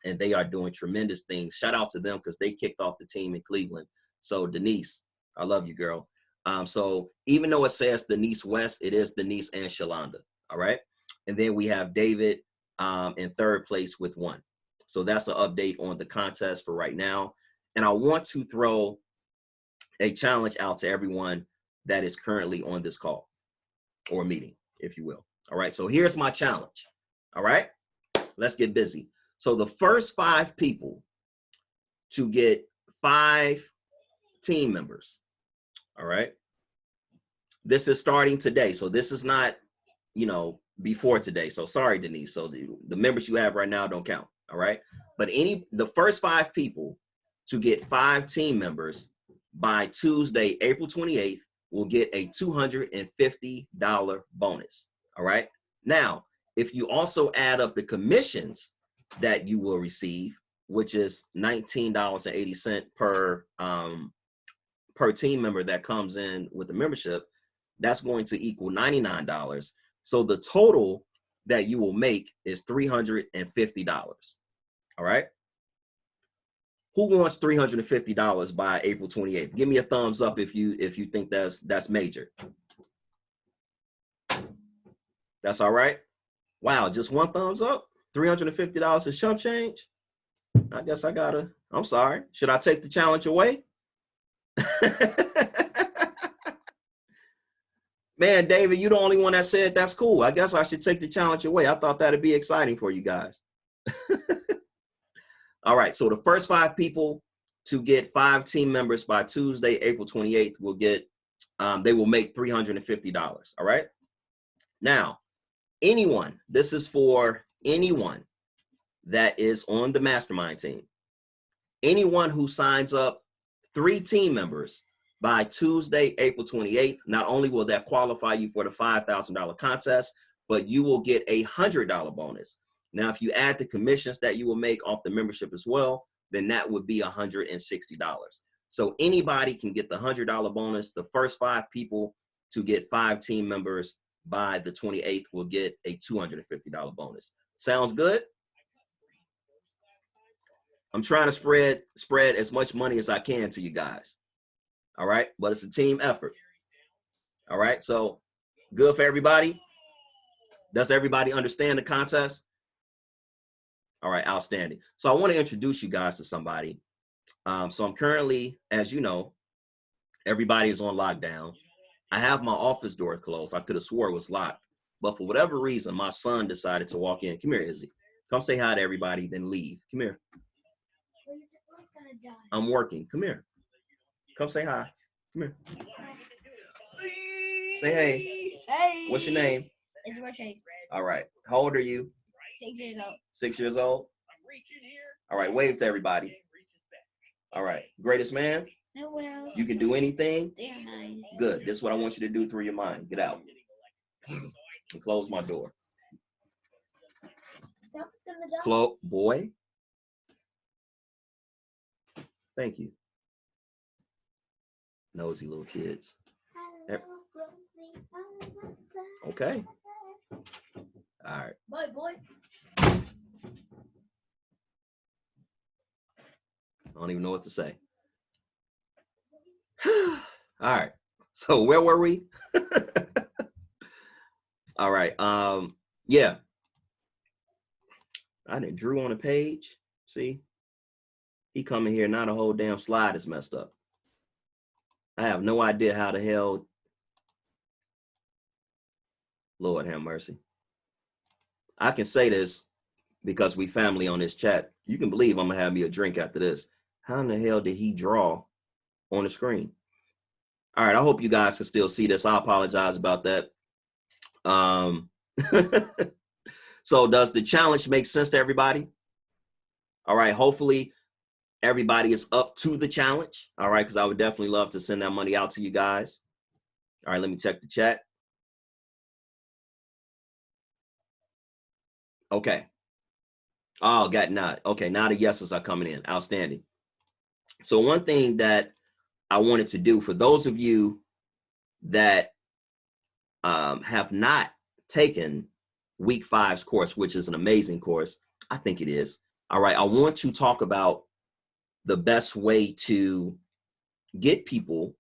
and they are doing tremendous things. Shout out to them because they kicked off the team in Cleveland. So Denise, I love you, girl. So even though it says Denise West, it is Denise and Shalonda. All right. And then we have David in third place with 1. So that's the update on the contest for right now. And I want to throw a challenge out to everyone that is currently on this call or meeting, if you will. All right. So here's my challenge. All right. Let's get busy. So the first 5 people to get 5 team members. All right. This is starting today. So this is not, before today. So sorry, Denise. So the members you have right now don't count. All right. But the first 5 people to get 5 team members by Tuesday, April 28th, will get a $250 bonus. All right. Now, if you also add up the commissions that you will receive, which is $19.80 per team member that comes in with the membership, that's going to equal $99. So the total that you will make is $350. All right. Who wants $350 by April 28th? Give me a thumbs up if you think that's major. That's all right. Wow, just 1 thumbs up. $350 is chump change. I guess I'm sorry. Should I take the challenge away? Man, David, you the only one that said that's cool. I guess I should take the challenge away. I thought that'd be exciting for you guys. All right, so the first 5 people to get 5 team members by Tuesday, April 28th will get, they will make $350, all right? Now, this is for anyone that is on the mastermind team. Anyone who signs up 3 team members by Tuesday, April 28th, not only will that qualify you for the $5,000 contest, but you will get a $100 bonus. Now, if you add the commissions that you will make off the membership as well, then that would be $160. So anybody can get the $100 bonus. The first 5 people to get 5 team members by the 28th will get a $250 bonus. Sounds good? I'm trying to spread as much money as I can to you guys. All right, but it's a team effort. All right, so good for everybody. Does everybody understand the contest? All right, outstanding. So I want to introduce you guys to somebody. So I'm currently, as you know, everybody is on lockdown. I have my office door closed. I could have swore it was locked, but for whatever reason, my son decided to walk in. Come here, Izzy. Come say hi to everybody, then leave. Come here. I'm working. Come here. Come say hi. Come here. Say hey. Hey. What's your name? Isabel Chase. All right. How old are you? 6 years old. 6 years old? All right. Wave to everybody. All right. Greatest man? No, well. You can do anything? They're nice. Good. This is what I want you to do through your mind. Get out. And close my door. Boy. Thank you. Nosy little kids. Okay. All right. Bye, boy. I don't even know what to say. All right. So where were we? All right. Yeah. I didn't drew on a page. See? He coming here, now the whole damn slide is messed up. I have no idea how the hell. Lord have mercy. I can say this because we family on this chat. You can believe I'm gonna have me a drink after this. How in the hell did he draw on the screen? All right, I hope you guys can still see this. I apologize about that. So does the challenge make sense to everybody? All right, hopefully everybody is up to the challenge. All right, because I would definitely love to send that money out to you guys. All right, let me check the chat. Okay. Oh, got not. Okay, now the yeses are coming in. Outstanding. So one thing that I wanted to do for those of you that have not taken week 5's course, which is an amazing course, I think it is. All right. I want to talk about the best way to get people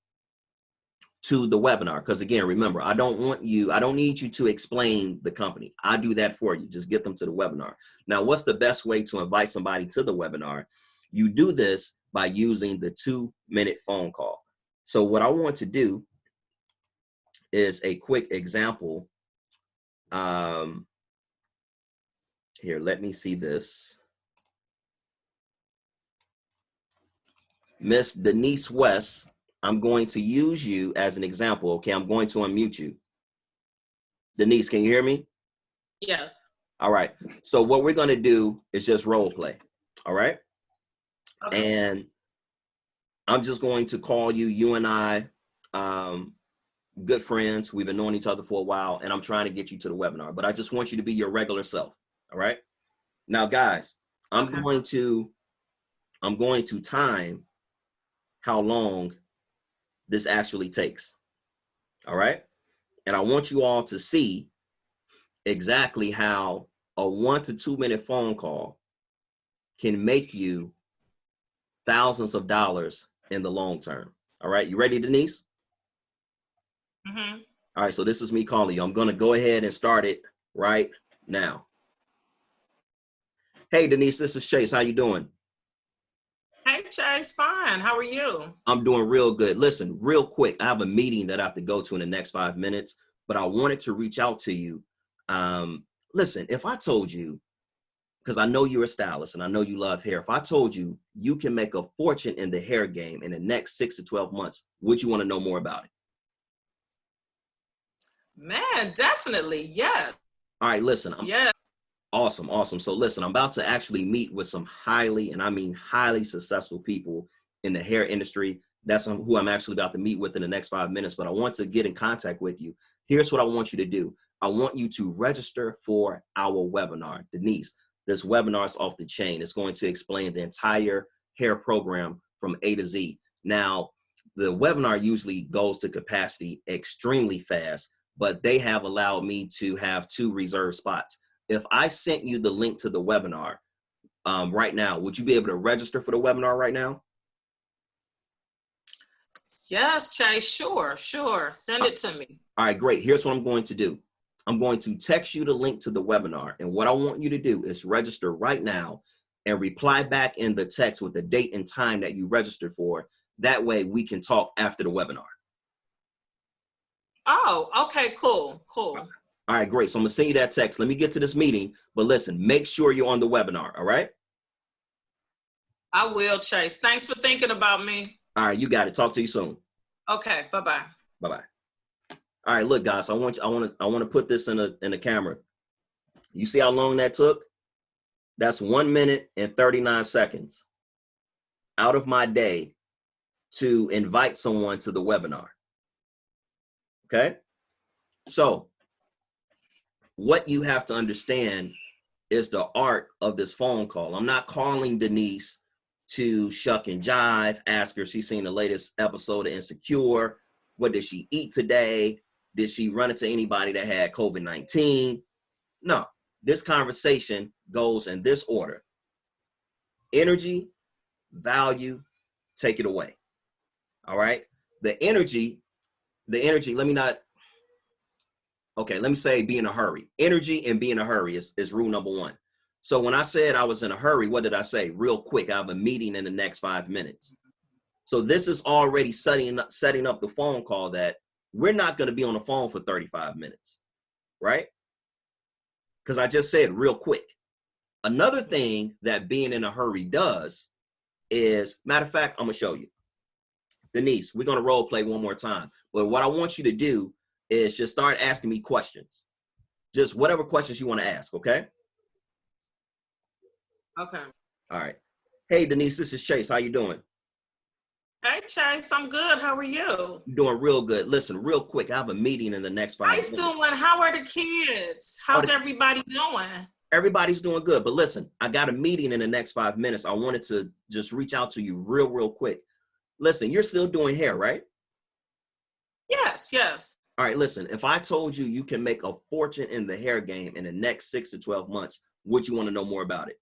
to the webinar. Because again, remember, I don't need you to explain the company. I do that for you. Just get them to the webinar. Now, what's the best way to invite somebody to the webinar? You do this by using the 2-minute phone call. So what I want to do is a quick example. Here, let me see this. Miss Denise West, I'm going to use you as an example. Okay, I'm going to unmute you. Denise, can you hear me? Yes. All right. So what we're going to do is just role play. All right. Okay. And I'm just going to call you. You and I, good friends. We've been knowing each other for a while, and I'm trying to get you to the webinar. But I just want you to be your regular self. All right. Now, guys, I'm Okay. going to time how long this actually takes. All right. And I want you all to see exactly how a 1 to 2 minute phone call can make you thousands of dollars in the long term. All right. You ready, Denise? Mm-hmm. All right. So this is me calling you. I'm going to go ahead and start it right now. Hey, Denise, this is Chase. How you doing? Hey, Chase, fine. How are you? I'm doing real good. Listen, real quick, I have a meeting that I have to go to in the next 5 minutes, but I wanted to reach out to you. Listen, if I told you, because I know you're a stylist and I know you love hair, if I told you you can make a fortune in the hair game in the next 6 to 12 months, would you want to know more about it? Man, definitely. Yes. All right, listen. Yes. Awesome. So listen, I'm about to actually meet with some highly, and I mean highly successful people in the hair industry. That's who I'm actually about to meet with in the next 5 minutes, but I want to get in contact with you. Here's what I want you to do. I want you to register for our webinar. Denise, this webinar is off the chain. It's going to explain the entire hair program from A to Z. Now, the webinar usually goes to capacity extremely fast, but they have allowed me to have 2 reserved spots. If I sent you the link to the webinar right now, would you be able to register for the webinar right now? Yes, Chase. Sure. Send it to me. All right, great. Here's what I'm going to do. I'm going to text you the link to the webinar. And what I want you to do is register right now and reply back in the text with the date and time that you registered for. That way we can talk after the webinar. Oh, okay, cool. All right, great. So I'm going to send you that text. Let me get to this meeting. But listen, make sure you're on the webinar. All right? I will, Chase. Thanks for thinking about me. All right, you got it. Talk to you soon. Okay, bye-bye. Bye-bye. All right, look, guys, I want to put this in a camera. You see how long that took? That's 1 minute and 39 seconds out of my day to invite someone to the webinar. Okay? So what you have to understand is the art of this phone call. I'm not calling Denise to shuck and jive, ask her if she's seen the latest episode of Insecure. What did she eat today? Did she run into anybody that had COVID-19? No, this conversation goes in this order. Energy, value, take it away. All right? The energy, let me say be in a hurry. Energy and be in a hurry is rule number 1. So when I said I was in a hurry, what did I say? Real quick, I have a meeting in the next 5 minutes. So this is already setting up the phone call that we're not going to be on the phone for 35 minutes, right? Because I just said real quick. Another thing that being in a hurry does is, matter of fact, I'm going to show you. Denise, we're going to role play one more time. But what I want you to do is just start asking me questions. Just whatever questions you want to ask, okay? Okay. All right. Hey, Denise, this is Chase. How you doing? Hey, Chase, I'm good. How are you? I'm doing real good. Listen, real quick, I have a meeting in the next 5 How's minutes. doing? How are the kids? How's everybody doing? Everybody's doing good. But listen, I got a meeting in the next 5 minutes. I wanted to just reach out to you real quick. Listen, you're still doing hair, right? Yes. All right, listen, if I told you you can make a fortune in the hair game in the next 6 to 12 months, would you want to know more about it?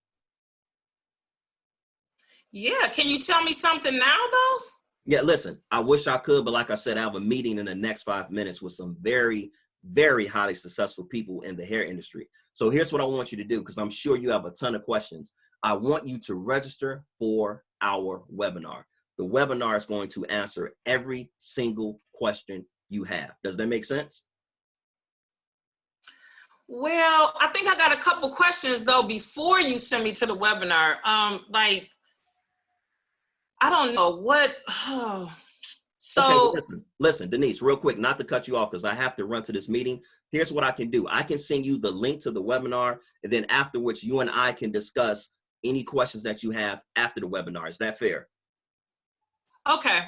Yeah, can you tell me something now though? Yeah, listen, I wish I could, but like I said, I have a meeting in the next 5 minutes with some very, very highly successful people in the hair industry. So here's what I want you to do, because I'm sure you have a ton of questions. I want you to register for our webinar. The webinar is going to answer every single question you have. Does that make sense? Well, I think I got a couple questions though before you send me to the webinar. Like, I don't know what. So Okay, listen, Denise, real quick, not to cut you off because I have to run to this meeting. Here's what I can do. I can send you the link to the webinar, and then afterwards, you and I can discuss any questions that you have after the webinar. Is that fair? okay,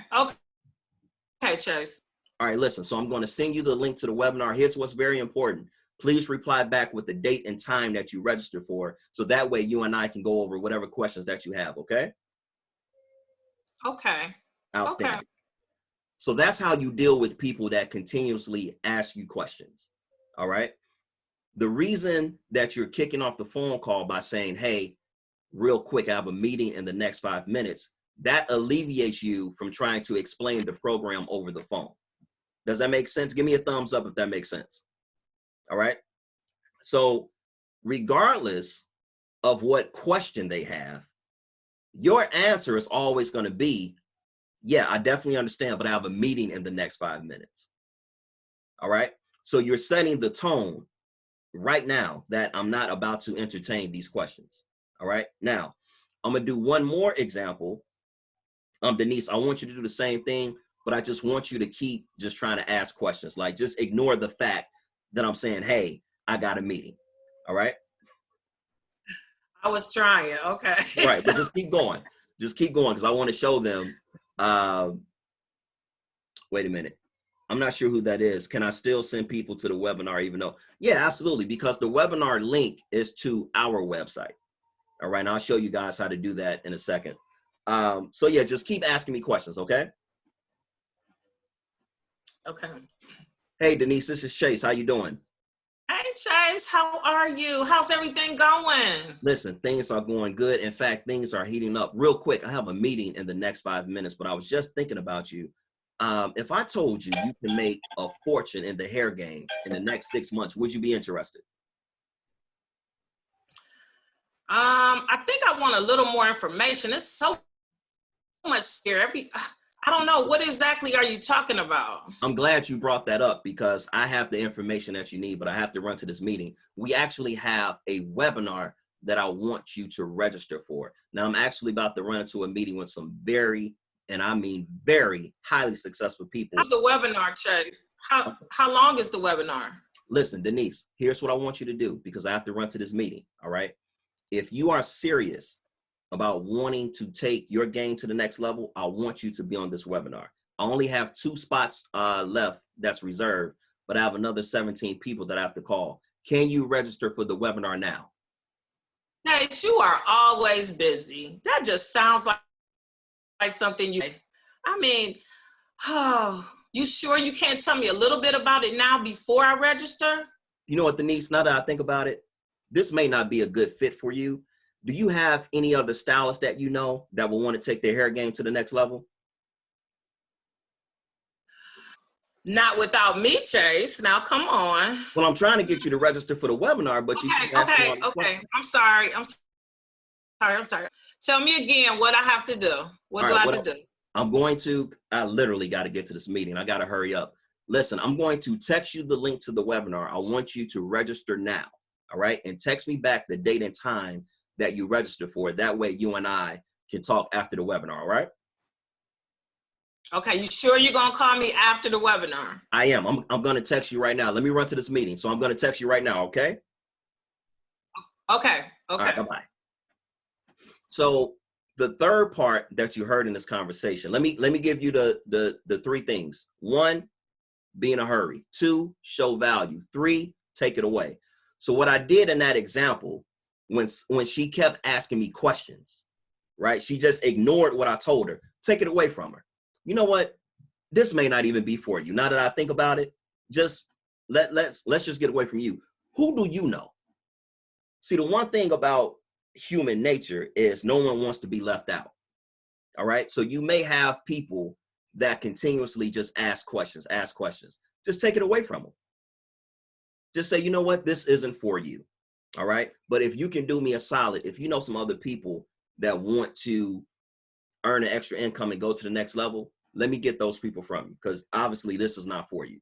Chase. All right, listen, so I'm going to send you the link to the webinar. Here's what's very important. Please reply back with the date and time that you register for, so that way you and I can go over whatever questions that you have, okay? Okay. Outstanding. Okay. So that's how you deal with people that continuously ask you questions, all right? The reason that you're kicking off the phone call by saying, hey, real quick, I have a meeting in the next 5 minutes, that alleviates you from trying to explain the program over the phone. Does that make sense? Give me a thumbs up if that makes sense. All right. So regardless of what question they have, your answer is always going to be, yeah, I definitely understand, but I have a meeting in the next 5 minutes. All right. So you're setting the tone right now that I'm not about to entertain these questions. All right. Now, I'm going to do one more example. Denise, I want you to do the same thing, but I just want you to keep just trying to ask questions. Like, just ignore the fact that I'm saying, hey, I got a meeting. All right. I was trying. Okay. Right. But just keep going. Just keep going, because I want to show them. Wait a minute. I'm not sure who that is. Can I still send people to the webinar even though? Yeah, absolutely. Because the webinar link is to our website. All right. And I'll show you guys how to do that in a second. So yeah, just keep asking me questions. Okay. Okay. Hey, Denise, this is Chase. How you doing? Hey, Chase, how are you? How's everything going? Listen, things are going good. In fact, things are heating up. Real quick, I have a meeting in the next 5 minutes, but I was just thinking about you. If I told you you can make a fortune in the hair game in the next 6 months, would you be interested? I think I want a little more information. It's so much here. I don't know. What exactly are you talking about? I'm glad you brought that up, because I have the information that you need, but I have to run to this meeting. We actually have a webinar that I want you to register for. Now, I'm actually about to run into a meeting with some very, and I mean very highly successful people. How's the webinar, Chase? How long is the webinar? Listen, Denise, here's what I want you to do, because I have to run to this meeting, all right? If you are serious about wanting to take your game to the next level, I want you to be on this webinar. I only have 2 spots left that's reserved, but I have another 17 people that I have to call. Can you register for the webinar now? Hey, you are always busy. That just sounds like something you, I mean, oh, you sure you can't tell me a little bit about it now before I register? You know what, Denise, now that I think about it, this may not be a good fit for you. Do you have any other stylists that you know that will want to take their hair game to the next level? Not without me, Chase. Now, come on. Well, I'm trying to get you to register for the webinar, but you keep asking all these Okay. questions. I'm sorry. Tell me again what I have to do. What do I have to do? I literally got to get to this meeting. I got to hurry up. Listen, I'm going to text you the link to the webinar. I want you to register now. All right. And text me back the date and time that you register for. That way you and I can talk after the webinar. All right. Okay. You sure you're going to call me after the webinar? I am. I'm going to text you right now. Let me run to this meeting. So I'm going to text you right now. Okay. Okay. All right, bye-bye. So the third part that you heard in this conversation, let me give you the 3 things. 1, be in a hurry. 2, show value. 3, take it away. So what I did in that example, when she kept asking me questions, right? She just ignored what I told her. Take it away from her. You know what? This may not even be for you. Now that I think about it, just let's just get away from you. Who do you know? See, the one thing about human nature is no one wants to be left out. All right. So you may have people that continuously just ask questions. Just take it away from them. Just say, you know what, this isn't for you. All right. But if you can do me a solid, if you know some other people that want to earn an extra income and go to the next level, let me get those people from you, because obviously this is not for you.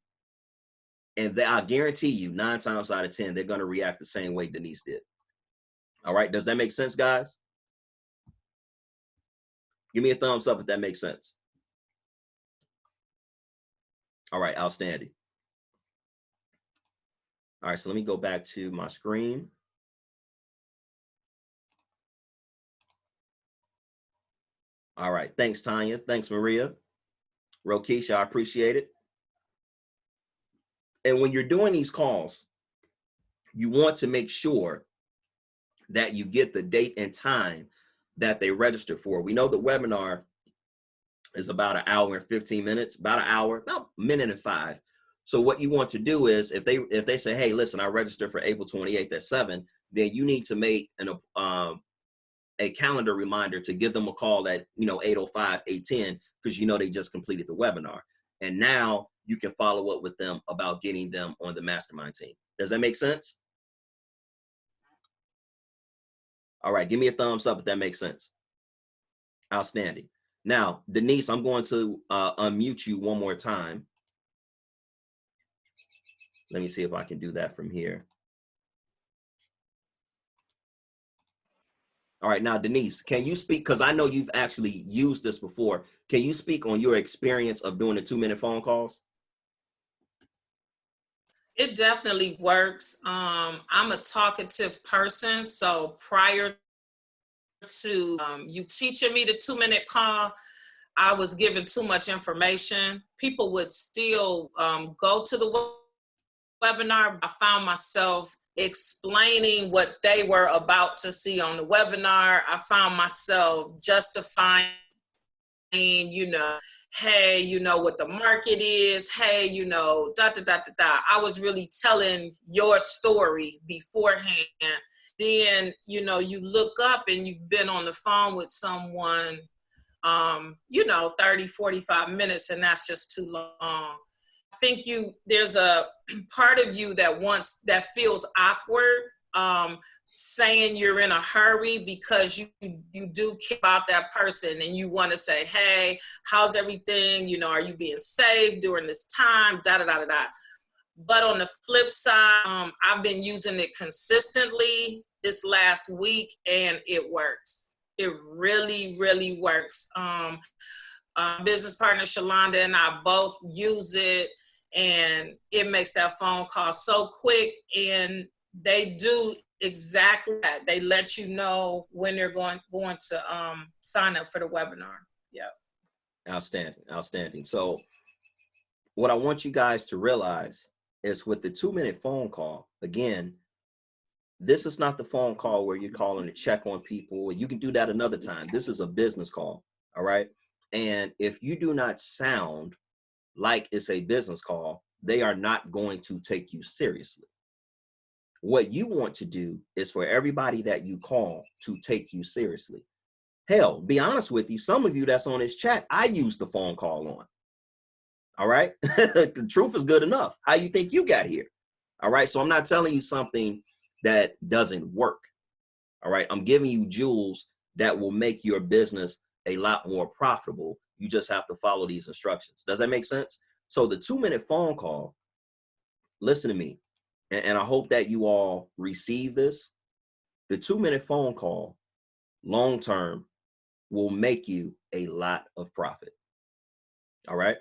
And I guarantee you 9 times out of 10, they're going to react the same way Denise did. All right. Does that make sense, guys? Give me a thumbs up if that makes sense. All right. Outstanding. All right. So let me go back to my screen. All right. Thanks, Tanya. Thanks, Maria. Rokisha, I appreciate it. And when you're doing these calls, you want to make sure that you get the date and time that they registered for. We know the webinar is about 1 hour and 15 minutes, about a minute and 5. So what you want to do is if they say, hey, listen, I registered for April 28th at 7, then you need to make a calendar reminder to give them a call at 8:05, 8:10, because they just completed the webinar. And now you can follow up with them about getting them on the mastermind team. Does that make sense? All right, give me a thumbs up if that makes sense. Outstanding. Now, Denise, I'm going to unmute you one more time. Let me see if I can do that from here. All right, now, Denise, can you speak? Because I know you've actually used this before. Can you speak on your experience of doing the 2-minute phone calls? It definitely works. I'm a talkative person, so prior to you teaching me the 2-minute call, I was given too much information. People would still go to the webinar. I found myself explaining what they were about to see on the webinar. I found myself justifying, hey, what the market is, hey, I was really telling your story beforehand. Then, you look up and you've been on the phone with someone, 30, 45 minutes, and that's just too long. I think there's a part of you that feels awkward, saying you're in a hurry because you do care about that person and you want to say, hey, how's everything? Are you being saved during this time? But on the flip side, I've been using it consistently this last week and it works. It really, really works. Business partner Shalonda and I both use it, and it makes that phone call so quick, and they do exactly that. They let you know when they're going to sign up for the webinar. Yeah. Outstanding. So what I want you guys to realize is with the 2-minute phone call, again, this is not the phone call where you're calling to check on people. You can do that another time. This is a business call. All right. And if you do not sound like it's a business call, they are not going to take you seriously. What you want to do is for everybody that you call to take you seriously. Hell, be honest with you, some of you that's on this chat, I use the phone call on. All right. The truth is good enough. How you think you got here? All right. So I'm not telling you something that doesn't work. All right. I'm giving you jewels that will make your business a lot more profitable. You just have to follow these instructions. Does that make sense? So the 2-minute phone call, listen to me, and I hope that you all receive this. The 2-minute phone call, long-term, will make you a lot of profit. All right.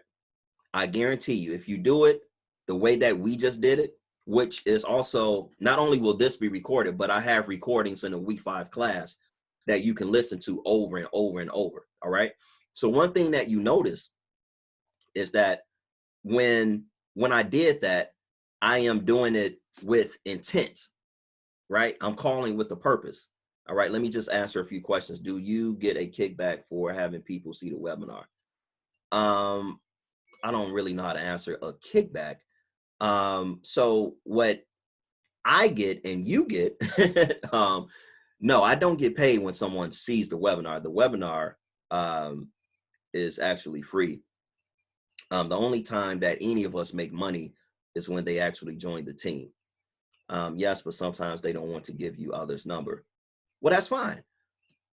I guarantee you, if you do it the way that we just did it, which is also, not only will this be recorded, but I have recordings in the week 5 class that you can listen to over and over and over. All right. So one thing that you notice is that when I did that, I am doing it with intent, right? I'm calling with a purpose. All right. Let me just answer a few questions. Do you get a kickback for having people see the webinar? I don't really know how to answer a kickback. So what I get and you get, no, I don't get paid when someone sees the webinar. The webinar is actually free. The only time that any of us make money is when they actually join the team. Yes, but sometimes they don't want to give you others' number. Well, that's fine.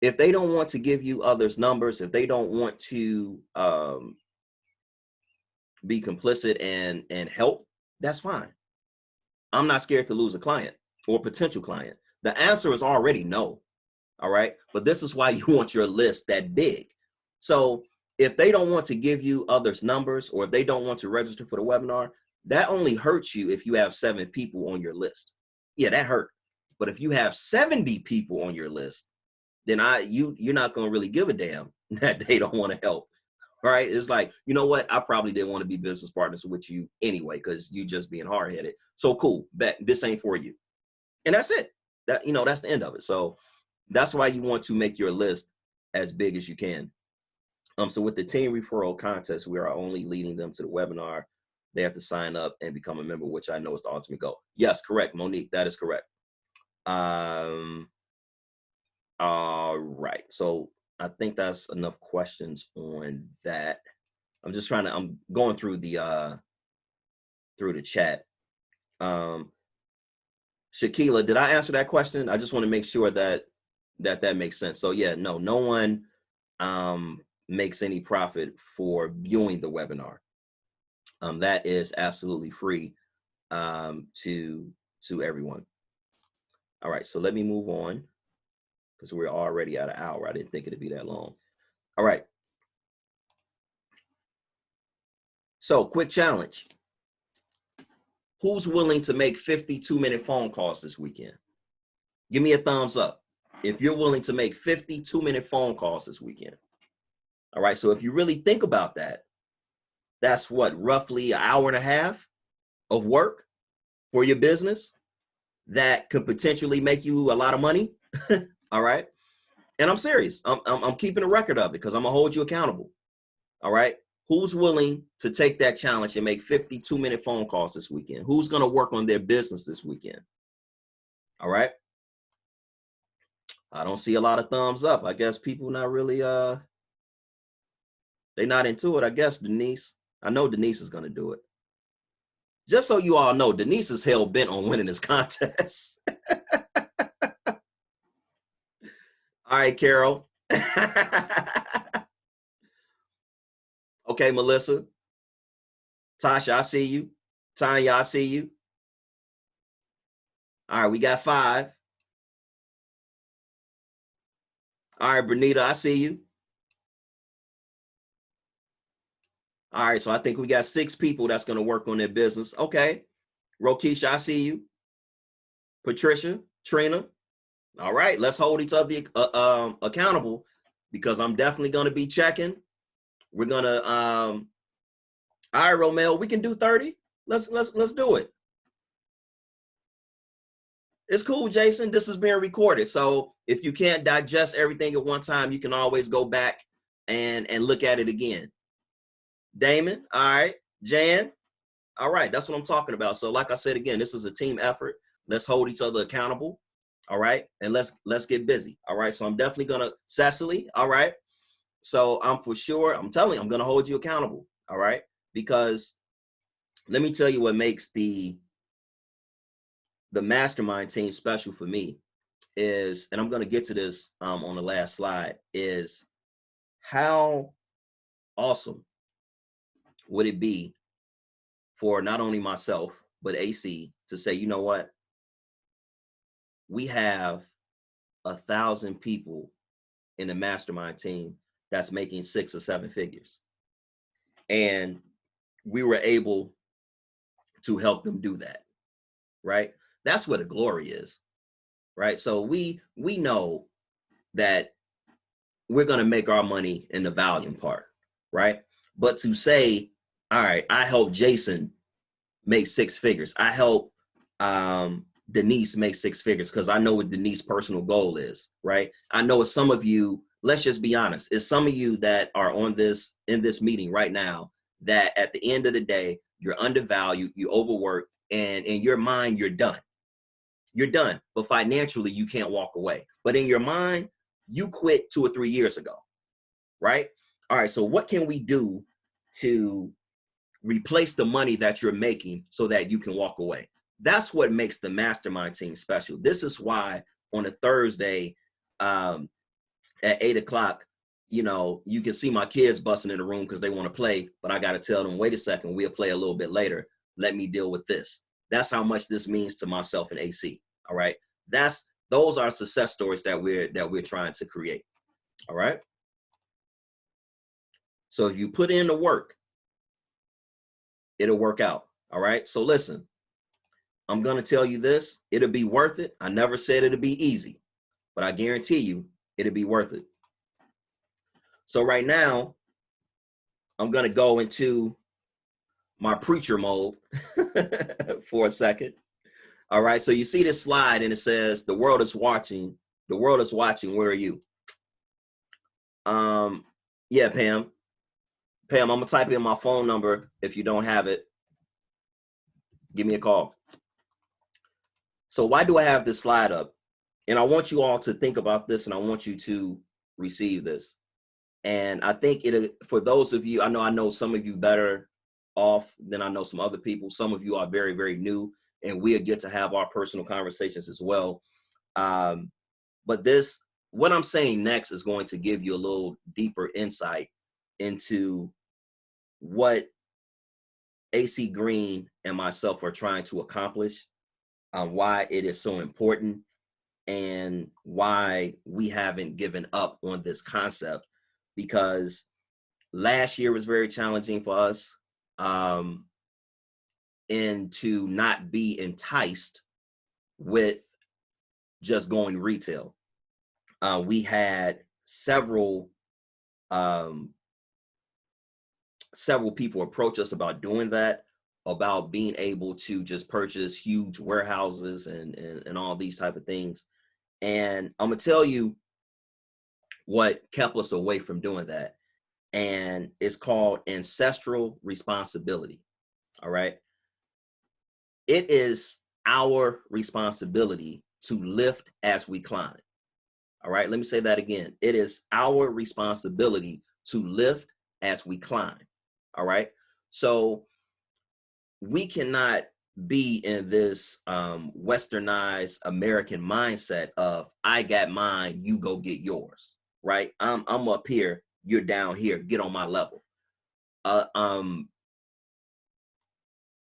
If they don't want to give you others' numbers, if they don't want to be complicit and help, that's fine. I'm not scared to lose a client or potential client. The answer is already no. All right. But this is why you want your list that big. So if they don't want to give you others' numbers, or if they don't want to register for the webinar, that only hurts you if you have 7 people on your list. Yeah, that hurt. But if you have 70 people on your list, then you're not going to really give a damn that they don't want to help. All right. It's like, you know what? I probably didn't want to be business partners with you anyway, because you just being hard headed. So cool. Bet this ain't for you. And that's it. That, you know, that's the end of it. So that's why you want to make your list as big as you can. So with the team referral contest, we are only leading them to the webinar. They have to sign up and become a member, which I know is the ultimate goal. Yes, correct, Monique. That is correct. All right. So I think that's enough questions on that. I'm going through the chat. Shakila, did I answer that question? I just want to make sure that makes sense. So yeah, no one makes any profit for viewing the webinar. That is absolutely free to everyone. All right, so let me move on, because we're already at an hour. I didn't think it'd be that long. All right. So quick challenge. Who's willing to make 52-minute phone calls this weekend? Give me a thumbs up if you're willing to make 52-minute phone calls this weekend. All right, so if you really think about that, that's what, roughly an hour and a half of work for your business that could potentially make you a lot of money. All right. And I'm serious. I'm keeping a record of it, because I'm gonna hold you accountable. All right. Who's willing to take that challenge and make 52-minute phone calls this weekend? Who's gonna work on their business this weekend? All right. I don't see a lot of thumbs up. I guess people not really they're not into it. I guess Denise. I know Denise is gonna do it. Just so you all know, Denise is hell bent on winning this contest. All right, Carol. Okay, Melissa. Tasha, I see you. Tanya, I see you. All right, we got 5. All right, Bernita, I see you. All right, so I think we got 6 people that's going to work on their business. Okay. Rokisha, I see you. Patricia, Trina. All right, let's hold each other accountable, because I'm definitely going to be checking. We're going to, all right, Romel, we can do 30. Let's do it. It's cool, Jason. This is being recorded. So if you can't digest everything at one time, you can always go back and look at it again. Damon, all right. Jan, all right. That's what I'm talking about. So like I said, again, this is a team effort. Let's hold each other accountable. All right. And let's get busy. All right. So I'm definitely going to, Cecily. All right. So I'm telling you, I'm going to hold you accountable. All right. Because let me tell you what makes the mastermind team special for me is, and I'm going to get to this on the last slide, is how awesome would it be for not only myself, but AC to say, you know what? We have 1,000 people in the mastermind team that's making 6 or 7 figures. And we were able to help them do that, right? That's where the glory is, right? So we know that we're going to make our money in the volume part, right? But to say, all right, I help Jason make 6 figures. I help Denise make 6 figures, because I know what Denise's personal goal is, right? I know it's some of you, let's just be honest, it's some of you that are in this meeting right now that at the end of the day, you're undervalued, you overwork, and in your mind, you're done. You're done. But financially, you can't walk away. But in your mind, you quit 2 or 3 years ago. right? All right, so what can we do to replace the money that you're making so that you can walk away? That's what makes the mastermind team special. This is why on a Thursday at 8 o'clock, you know, you can see my kids busting in the room because they want to play, but I got to tell them, wait a second, we'll play a little bit later. Let me deal with this. That's how much this means to myself and AC. All right. Those are success stories that we're trying to create. All right. So if you put in the work, it'll work out. All right. So listen, I'm going to tell you this. It'll be worth it. I never said it'll be easy, but I guarantee you it'll be worth it. So right now, I'm going to go into my preacher mode for a second. All right. So you see this slide and it says, the world is watching. The world is watching. Where are you? Yeah, Pam. Pam, I'm going to type in my phone number. If you don't have it, give me a call. So why do I have this slide up? And I want you all to think about this, and I want you to receive this. And I think for those of you, I know some of you better off than I know some other people. Some of you are very, very new, and we'll get to have our personal conversations as well. But what I'm saying next is going to give you a little deeper insight into what AC Green and myself are trying to accomplish, why it is so important, and why we haven't given up on this concept. Because last year was very challenging for us, and to not be enticed with just going retail. We had several people approach us about doing that, about being able to just purchase huge warehouses and all these type of things. And I'm gonna tell you what kept us away from doing that. And it's called ancestral responsibility. All right. It is our responsibility to lift as we climb. All right. Let me say that again. It is our responsibility to lift as we climb. All right. So we cannot be in this westernized American mindset of I got mine, you go get yours. Right. I'm up here, you're down here, get on my level.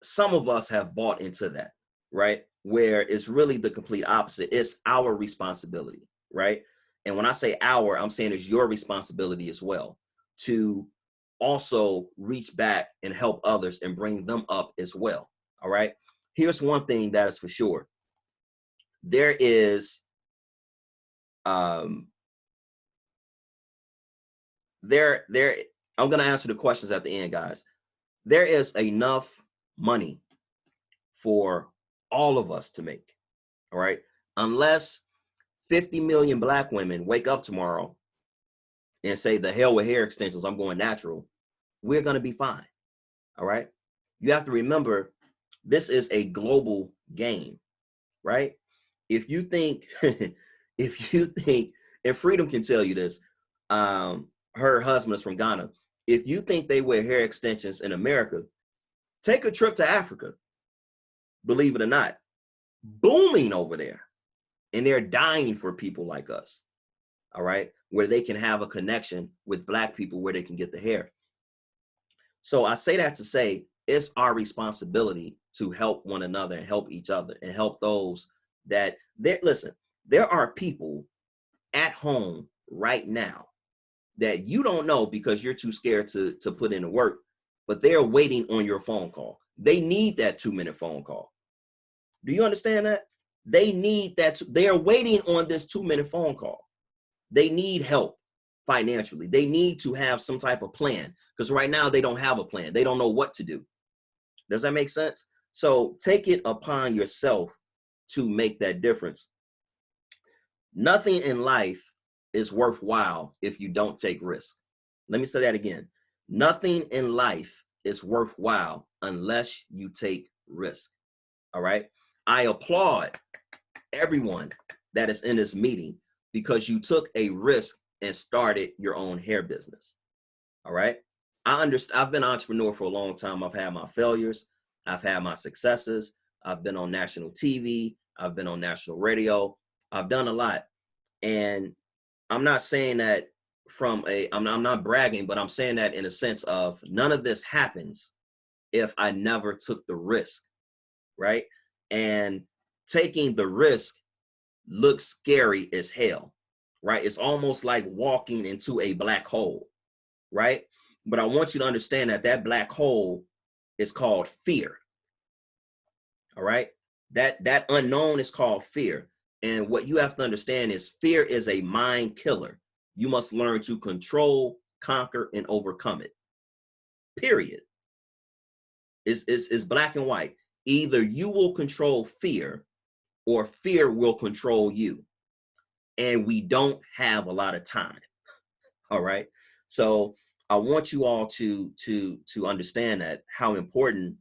Some of us have bought into that, right? Where it's really the complete opposite. It's our responsibility, right? And when I say our, I'm saying it's your responsibility as well to also reach back and help others and bring them up as well. All right. Here's one thing that is for sure. There is I'm going to answer the questions at the end, guys. There is enough money for all of us to make. All right. Unless 50 million Black women wake up tomorrow and say, the hell with hair extensions, I'm going natural, we're going to be fine. All right. You have to remember, this is a global game, right? If you think, and Freedom can tell you this, her husband is from Ghana. If you think they wear hair extensions in America, take a trip to Africa. Believe it or not, booming over there. And they're dying for people like us. All right. Where they can have a connection with Black people where they can get the hair. So I say that to say it's our responsibility to help one another and help each other and help those that listen, there are people at home right now that you don't know because you're too scared to put in the work, but they're waiting on your phone call. They need that 2-minute phone call. Do you understand that? They need that. They are waiting on this 2-minute phone call. They need help financially. They need to have some type of plan because right now they don't have a plan. They don't know what to do. Does that make sense? So take it upon yourself to make that difference. Nothing in life is worthwhile if you don't take risk. Let me say that again. Nothing in life is worthwhile unless you take risk. All right. I applaud everyone that is in this meeting because you took a risk and started your own hair business. All right. I've been an entrepreneur for a long time. I've had my failures. I've had my successes. I've been on national TV. I've been on national radio. I've done a lot. And I'm not saying that I'm not bragging, but I'm saying that in a sense of none of this happens if I never took the risk, right? And taking the risk looks scary as hell, right? It's almost like walking into a black hole, right? But I want you to understand that that black hole is called fear, all right? That unknown is called fear. And what you have to understand is fear is a mind killer. You must learn to control, conquer, and overcome it, period. It's black and white. Either you will control fear or fear will control you. And we don't have a lot of time. All right. So I want you all to understand that how important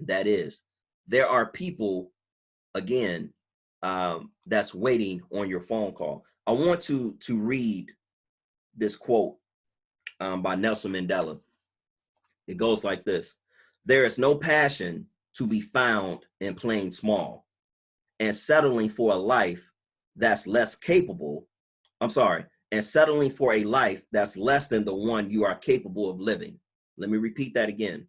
that is. There are people, again, that's waiting on your phone call. I want to read this quote by Nelson Mandela. It goes like this: "There is no passion to be found in playing small and settling for a life that's less capable. And settling for a life that's less than the one you are capable of living." Let me repeat that again.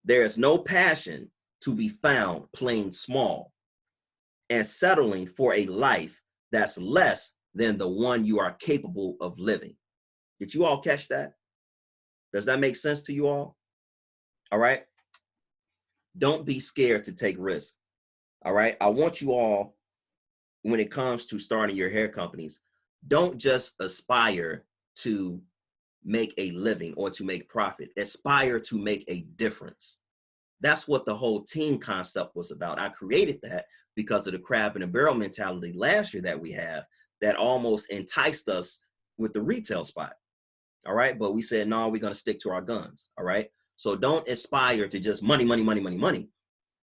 There is no passion to be found playing small and settling for a life that's less than the one you are capable of living. Did you all catch that? Does that make sense to you all? All right. Don't be scared to take risks. All right. I want you all, when it comes to starting your hair companies, don't just aspire to make a living or to make profit. Aspire to make a difference. That's what the whole team concept was about. I created that because of the crab in a barrel mentality last year that we have that almost enticed us with the retail spot. All right. But we said, no, we're going to stick to our guns. All right. So don't aspire to just money, money, money, money, money.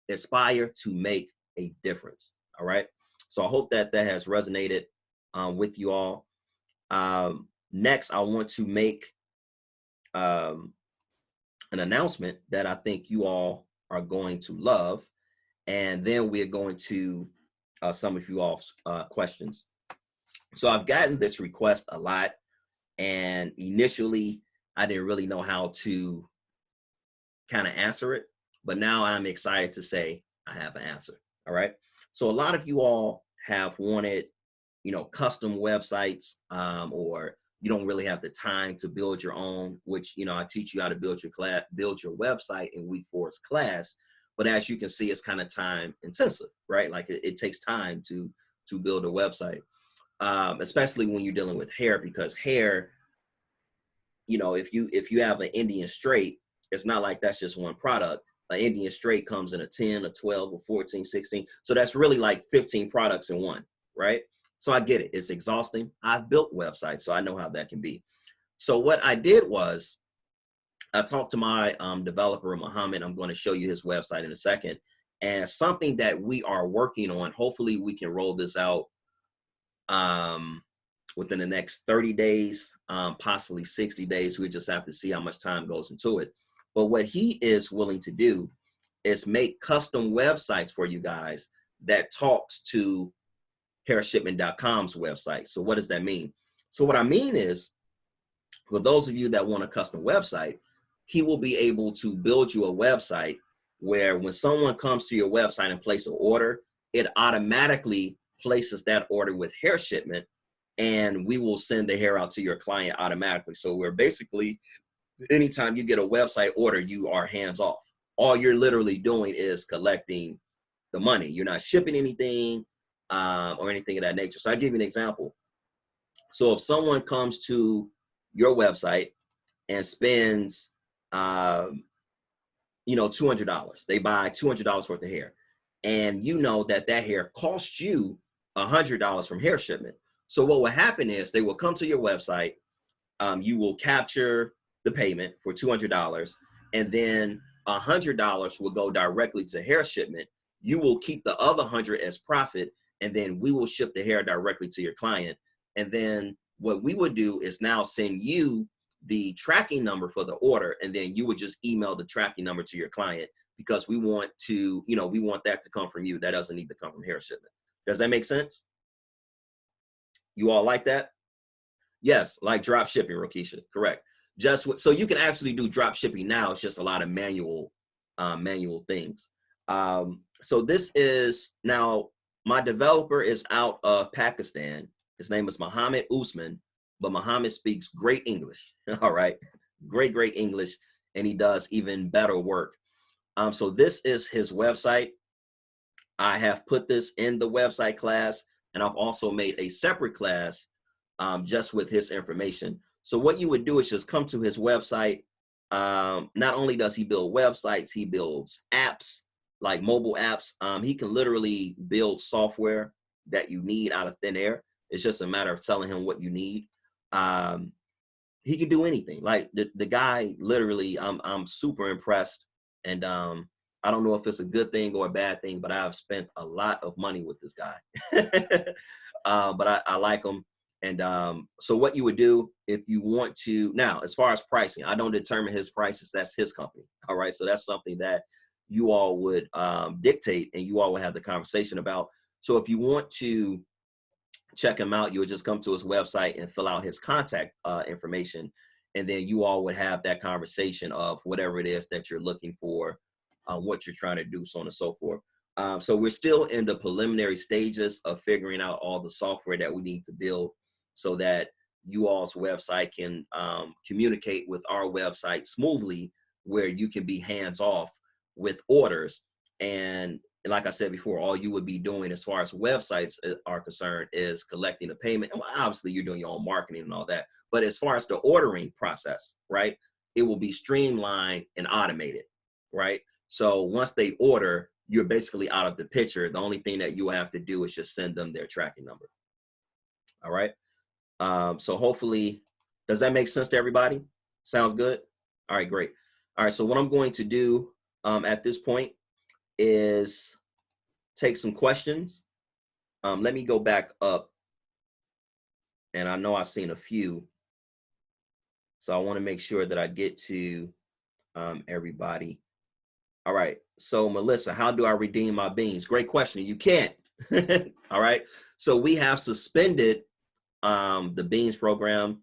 Aspire to make a difference. All right. So I hope that that has resonated with you all. Next, I want to make an announcement that I think you all are going to love. And then we're going to some of you all's questions. So I've gotten this request a lot. And initially, I didn't really know how to kind of answer it. But now I'm excited to say I have an answer. All right. So a lot of you all have wanted, custom websites, or you don't really have the time to build your own, which, I teach you how to build your website in week 4's class. But as you can see, it's kind of time intensive, right? Like it takes time to build a website, especially when you're dealing with hair, because hair, if you have an Indian straight, it's not like that's just one product. An Indian straight comes in a 10, a 12, a 14, 16. So that's really like 15 products in one, right? So I get it. It's exhausting. I've built websites, so I know how that can be. So what I did was I talked to my developer, Muhammad. I'm going to show you his website in a second. And something that we are working on, hopefully we can roll this out within the next 30 days, possibly 60 days. We just have to see how much time goes into it. But what he is willing to do is make custom websites for you guys that talks to hairshipment.com's website. So what does that mean? So what I mean is, for those of you that want a custom website, he will be able to build you a website where when someone comes to your website and place an order, it automatically places that order with Hair Shipment, and we will send the hair out to your client automatically. So we're basically, anytime you get a website order, you are hands off. All you're literally doing is collecting the money. You're not shipping anything or anything of that nature. So I'll give you an example. So if someone comes to your website and spends, $200, they buy $200 worth of hair, and you know that hair costs you $100 from Hair Shipment. So what will happen is they will come to your website, you will capture the payment for $200, and then $100 will go directly to Hair Shipment. You will keep the other $100 as profit, and then we will ship the hair directly to your client. And then what we would do is now send you the tracking number for the order, and then you would just email the tracking number to your client, because we want to, you know, we want that to come from you. That doesn't need to come from Hair Shipment. Does that make sense? You all like that? Yes, like drop shipping, Rokisha, correct. So you can actually do drop shipping now. It's just a lot of manual things. So this is now, my developer is out of Pakistan. His name is Muhammad Usman, but Muhammad speaks great English. All right, great English, and he does even better work. So this is his website. I have put this in the website class, and I've also made a separate class just with his information. So what you would do is just come to his website. Not only does he build websites, he builds apps, like mobile apps. He can literally build software that you need out of thin air. It's just a matter of telling him what you need. He can do anything. Like the guy, literally, I'm super impressed. And I don't know if it's a good thing or a bad thing, but I've spent a lot of money with this guy. But I like him. And so what you would do if you want to, now, as far as pricing, I don't determine his prices. That's his company. All right. So that's something that you all would dictate, and you all would have the conversation about. So if you want to check him out, you would just come to his website and fill out his contact information. And then you all would have that conversation of whatever it is that you're looking for, what you're trying to do, so on and so forth. So we're still in the preliminary stages of figuring out all the software that we need to build so that you all's website can communicate with our website smoothly, where you can be hands off with orders. And like I said before, all you would be doing as far as websites are concerned is collecting a payment. And obviously you're doing your own marketing and all that. But as far as the ordering process, right, it will be streamlined and automated, right? So once they order, you're basically out of the picture. The only thing that you have to do is just send them their tracking number. All right. So hopefully, does that make sense to everybody? Sounds good? All right, great. All right, so what I'm going to do at this point is take some questions. Let me go back up. And I know I've seen a few. So I want to make sure that I get to everybody. All right, so Melissa, how do I redeem my beans? Great question. You can't. All right, so we have suspended the beans program,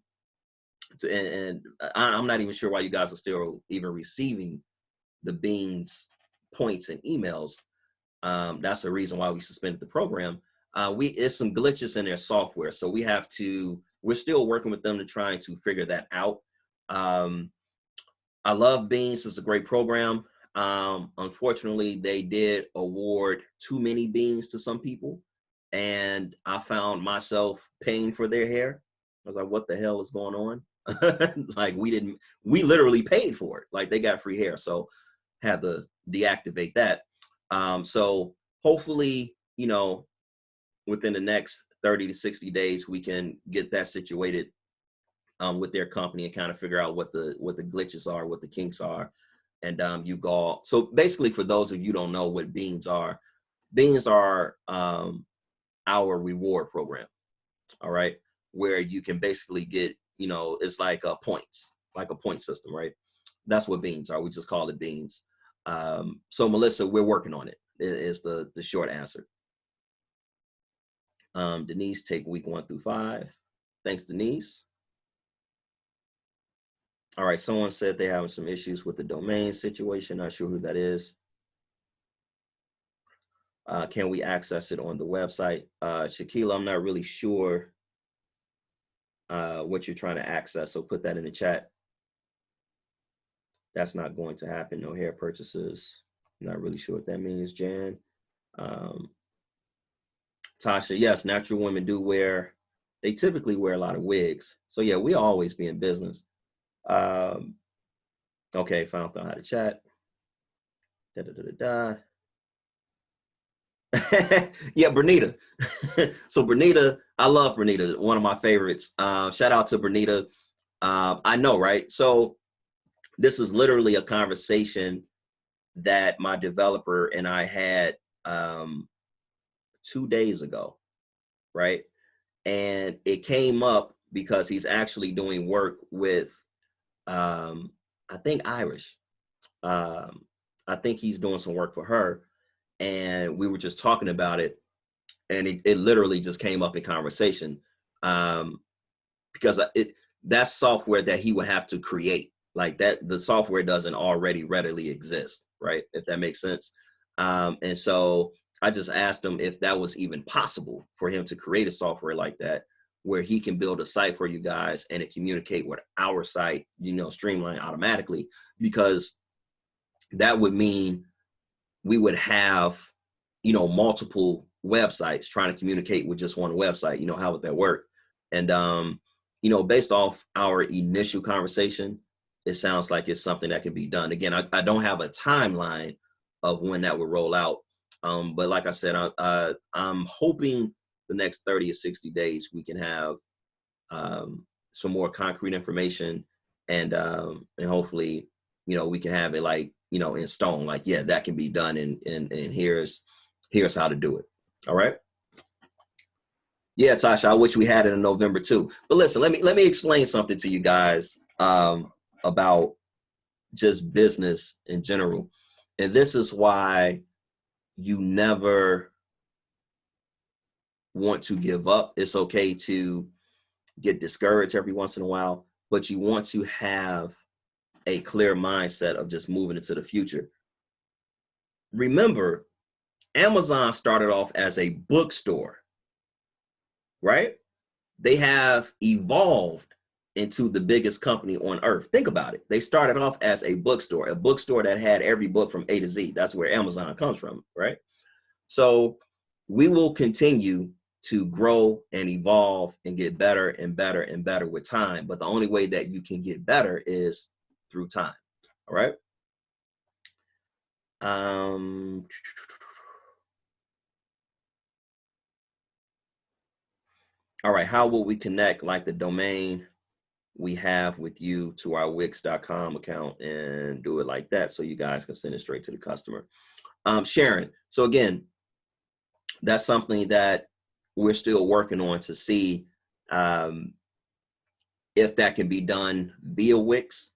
and I'm not even sure why you guys are still even receiving the beans points and emails. That's the reason why we suspended the program. It's some glitches in their software, so we're still working with them to try to figure that out. I love beans. It's a great program. Unfortunately, they did award too many beans to some people, and I found myself paying for their hair. I was like, what the hell is going on? Like, we literally paid for it. Like, they got free hair. So had to deactivate that. So hopefully, you know, within the next 30 to 60 days, we can get that situated with their company and kind of figure out what the glitches are, what the kinks are. And you go. So basically, for those of you who don't know what beans are our reward program. All right, where you can basically get, you know, it's like points, like a point system, right? That's what beans are. We just call it beans. So Melissa, we're working on it. Is the short answer. Denise, take week 1 through 5. Thanks, Denise. All right, someone said they're having some issues with the domain situation. Not sure who that is. Can we access it on the website? Shaquila, I'm not really sure what you're trying to access, so put that in the chat. That's not going to happen. No hair purchases. Not really sure what that means, Jan. Tasha, yes, natural women do they typically wear a lot of wigs. So yeah, we always be in business. Okay, found out how to chat. Yeah, Bernita. So Bernita, I love Bernita, one of my favorites. Shout out to Bernita. I know, right? So this is literally a conversation that my developer and I had 2 days ago, right? And it came up because he's actually doing work with, I think Irish. I think he's doing some work for her, and we were just talking about it, and it literally just came up in conversation, because that's software that he would have to create, like that. The software doesn't already readily exist, right? If that makes sense. And so I just asked him if that was even possible for him to create a software like that, where he can build a site for you guys and it communicate with our site, streamline automatically, because that would mean we would have, multiple websites trying to communicate with just one website. How would that work? And, based off our initial conversation, it sounds like it's something that can be done. Again, I don't have a timeline of when that would roll out. But like I said, I'm hoping the next 30 or 60 days, we can have some more concrete information, and hopefully, we can have it like, in stone, like, yeah, that can be done. And here's how to do it. All right. Yeah, Tasha, I wish we had it in November too. But listen, let me explain something to you guys about just business in general. And this is why you never want to give up. It's okay to get discouraged every once in a while, but you want to have a clear mindset of just moving into the future. Remember, Amazon started off as a bookstore, right? They have evolved into the biggest company on earth. Think about it. They started off as a bookstore that had every book from A to Z. That's where Amazon comes from, right? So we will continue to grow and evolve and get better and better and better with time. But the only way that you can get better is through time. All right. All right. How will we connect like the domain we have with you to our Wix.com account and do it like that so you guys can send it straight to the customer? Sharon. So again, that's something that we're still working on to see if that can be done via Wix.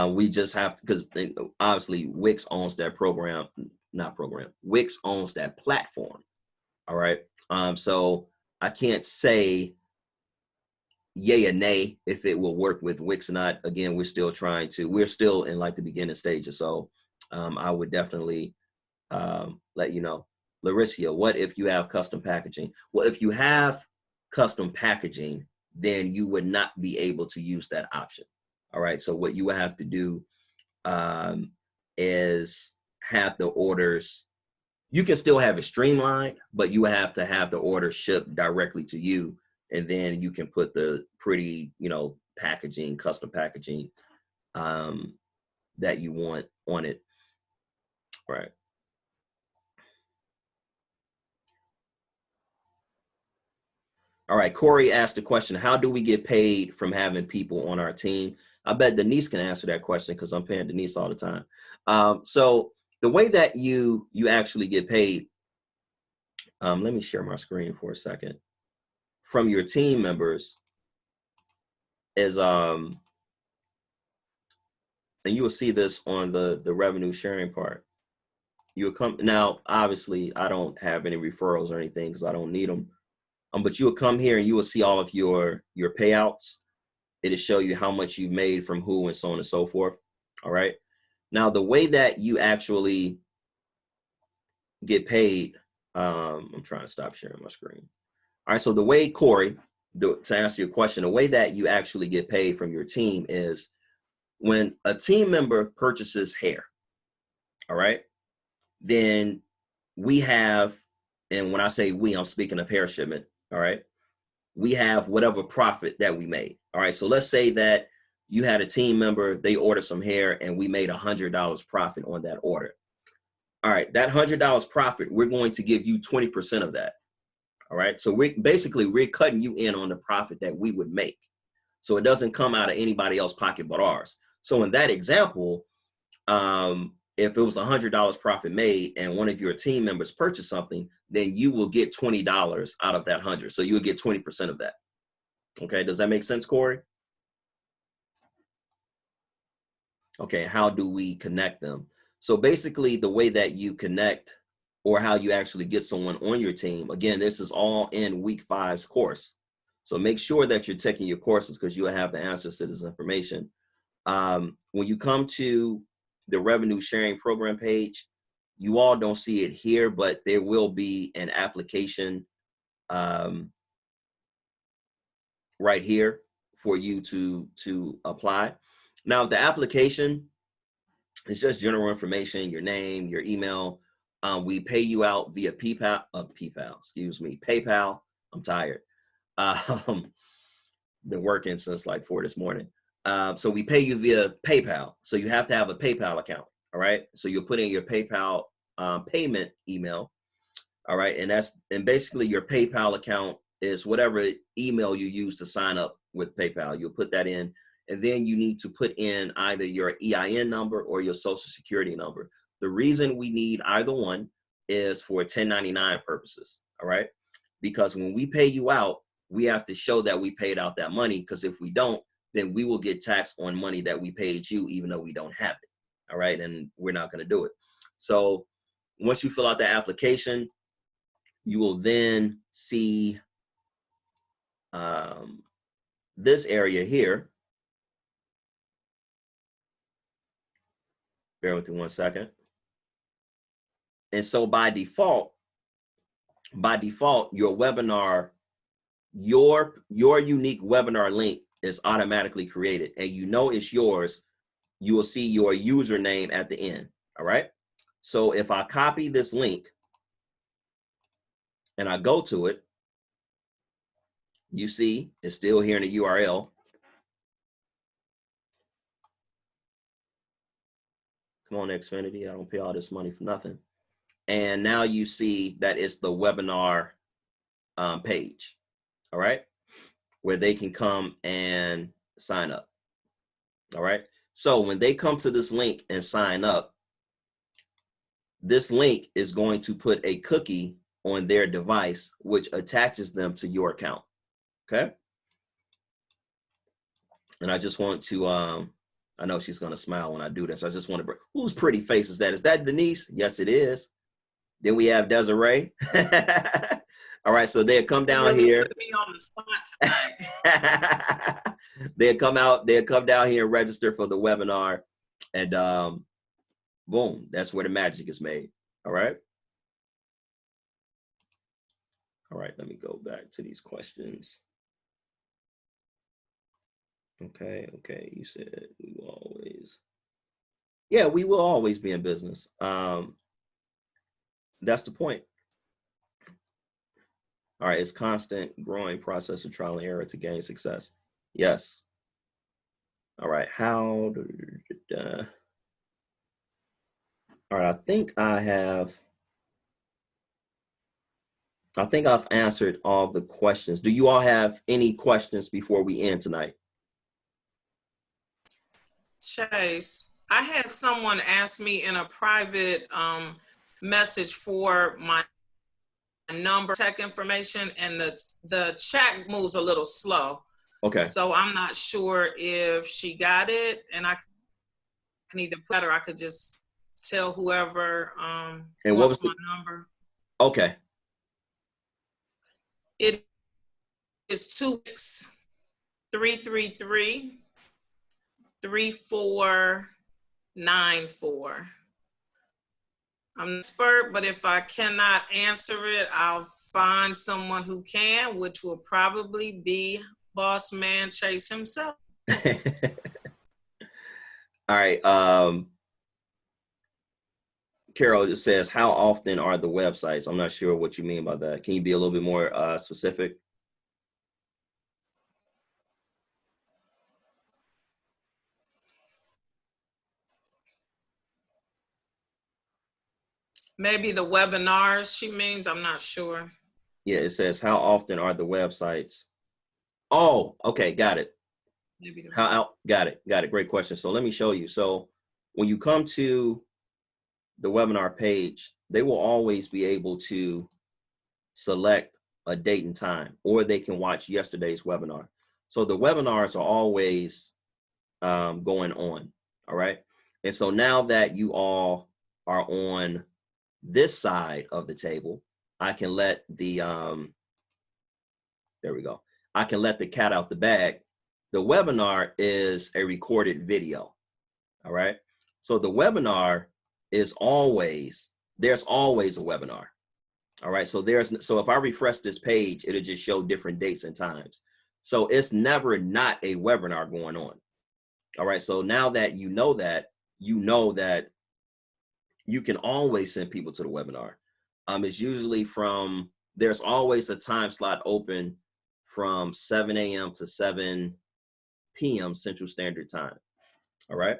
We just have to, because obviously Wix owns that Wix owns that platform. All right. So I can't say yay or nay if it will work with Wix or not. Again, we're still in like the beginning stages. So I would definitely let you know. Larissa, what if you have custom packaging? Well, if you have custom packaging, then you would not be able to use that option. All right. So what you would have to do is have the orders. You can still have it streamlined, but you have to have the order shipped directly to you. And then you can put the pretty, packaging, custom packaging that you want on it. Right. All right. Corey asked the question, how do we get paid from having people on our team? I bet Denise can answer that question because I'm paying Denise all the time. So the way that you actually get paid, let me share my screen for a second, from your team members is, and you will see this on the revenue sharing part. You'll come, now, obviously I don't have any referrals or anything because I don't need them. But you will come here and you will see all of your payouts. It'll show you how much you've made from who and so on and so forth. All right. Now, the way that you actually get paid, I'm trying to stop sharing my screen. All right. So the way, Corey, to answer your question, the way that you actually get paid from your team is when a team member purchases hair. All right. Then we have, and when I say we, I'm speaking of Hair Shipment. All right. We have whatever profit that we made. All right. So let's say that you had a team member, they ordered some hair and we made $100 profit on that order. All right. That $100 profit, we're going to give you 20% of that. All right. So we're cutting you in on the profit that we would make. So it doesn't come out of anybody else's pocket but ours. So in that example, if it was $100 profit made and one of your team members purchased something, then you will get $20 out of that 100. So you'll get 20% of that. Okay, does that make sense, Corey? Okay, how do we connect them? So basically the way that you connect or how you actually get someone on your team, again, this is all in week 5's course. So make sure that you're taking your courses because you'll have the answers to this information. When you come to the revenue sharing program page, you all don't see it here, but there will be an application right here for you to apply. Now, the application is just general information, your name, your email. We pay you out via PayPal. I'm tired. Been working since like 4 this morning. So we pay you via PayPal. So you have to have a PayPal account. All right. So you'll put in your PayPal payment email. All right. And basically your PayPal account is whatever email you use to sign up with PayPal. You'll put that in. And then you need to put in either your EIN number or your social security number. The reason we need either one is for 1099 purposes. All right. Because when we pay you out, we have to show that we paid out that money. Because if we don't, then we will get taxed on money that we paid you, even though we don't have it. All right. And we're not going to do it. So once you fill out the application, you will then see this area here. Bear with me 1 second. And so by default, your webinar, your unique webinar link is automatically created, and you know it's yours. You will see your username at the end. All right. So if I copy this link and I go to it, you see it's still here in the URL. Come on, Xfinity. I don't pay all this money for nothing. And now you see that it's the webinar page. All right. Where they can come and sign up. All right. So when they come to this link and sign up, this link is going to put a cookie on their device, which attaches them to your account. Okay. And I just want to, I know she's going to smile when I do this. I just want to bring, whose pretty face is that? Is that Denise? Yes, it is. Then we have Desiree. All right. So they'll come down Really here. put me on the spot tonight. They'll come down here and register for the webinar, and boom, that's where the magic is made. All right. All right, let me go back to these questions. Okay, you said we will always. Yeah, we will always be in business. That's the point. All right, it's constant growing process of trial and error to gain success. Yes. All right, how all right, I think I've answered all the questions. Do you all have any questions before we end tonight? Chase, I had someone ask me in a private message for my number, tech information, and the chat moves a little slow. Okay. So I'm not sure if she got it, and I can either put her, I could just tell whoever and wants my number. Okay. It is 2-333-3494. I'm an expert, but if I cannot answer it, I'll find someone who can, which will probably be Boss Man Chase himself. All right. Carol just says, how often are the websites? I'm not sure what you mean by that. Can you be a little bit more specific? Maybe the webinars she means, I'm not sure. Yeah, it says, how often are the websites? Oh, okay, got it. Maybe Got it. Great question. So let me show you. So when you come to the webinar page, they will always be able to select a date and time, or they can watch yesterday's webinar. So the webinars are always going on. All right. And so now that you all are on this side of the table, I can let the, there we go. I can let the cat out the bag. The webinar is a recorded video. All right. So the webinar is always, there's always a webinar. All right. So so if I refresh this page, it'll just show different dates and times. So it's never not a webinar going on. All right. So now that you know that you can always send people to the webinar. It's usually there's always a time slot open from 7 a.m. to 7 p.m. Central Standard Time. All right.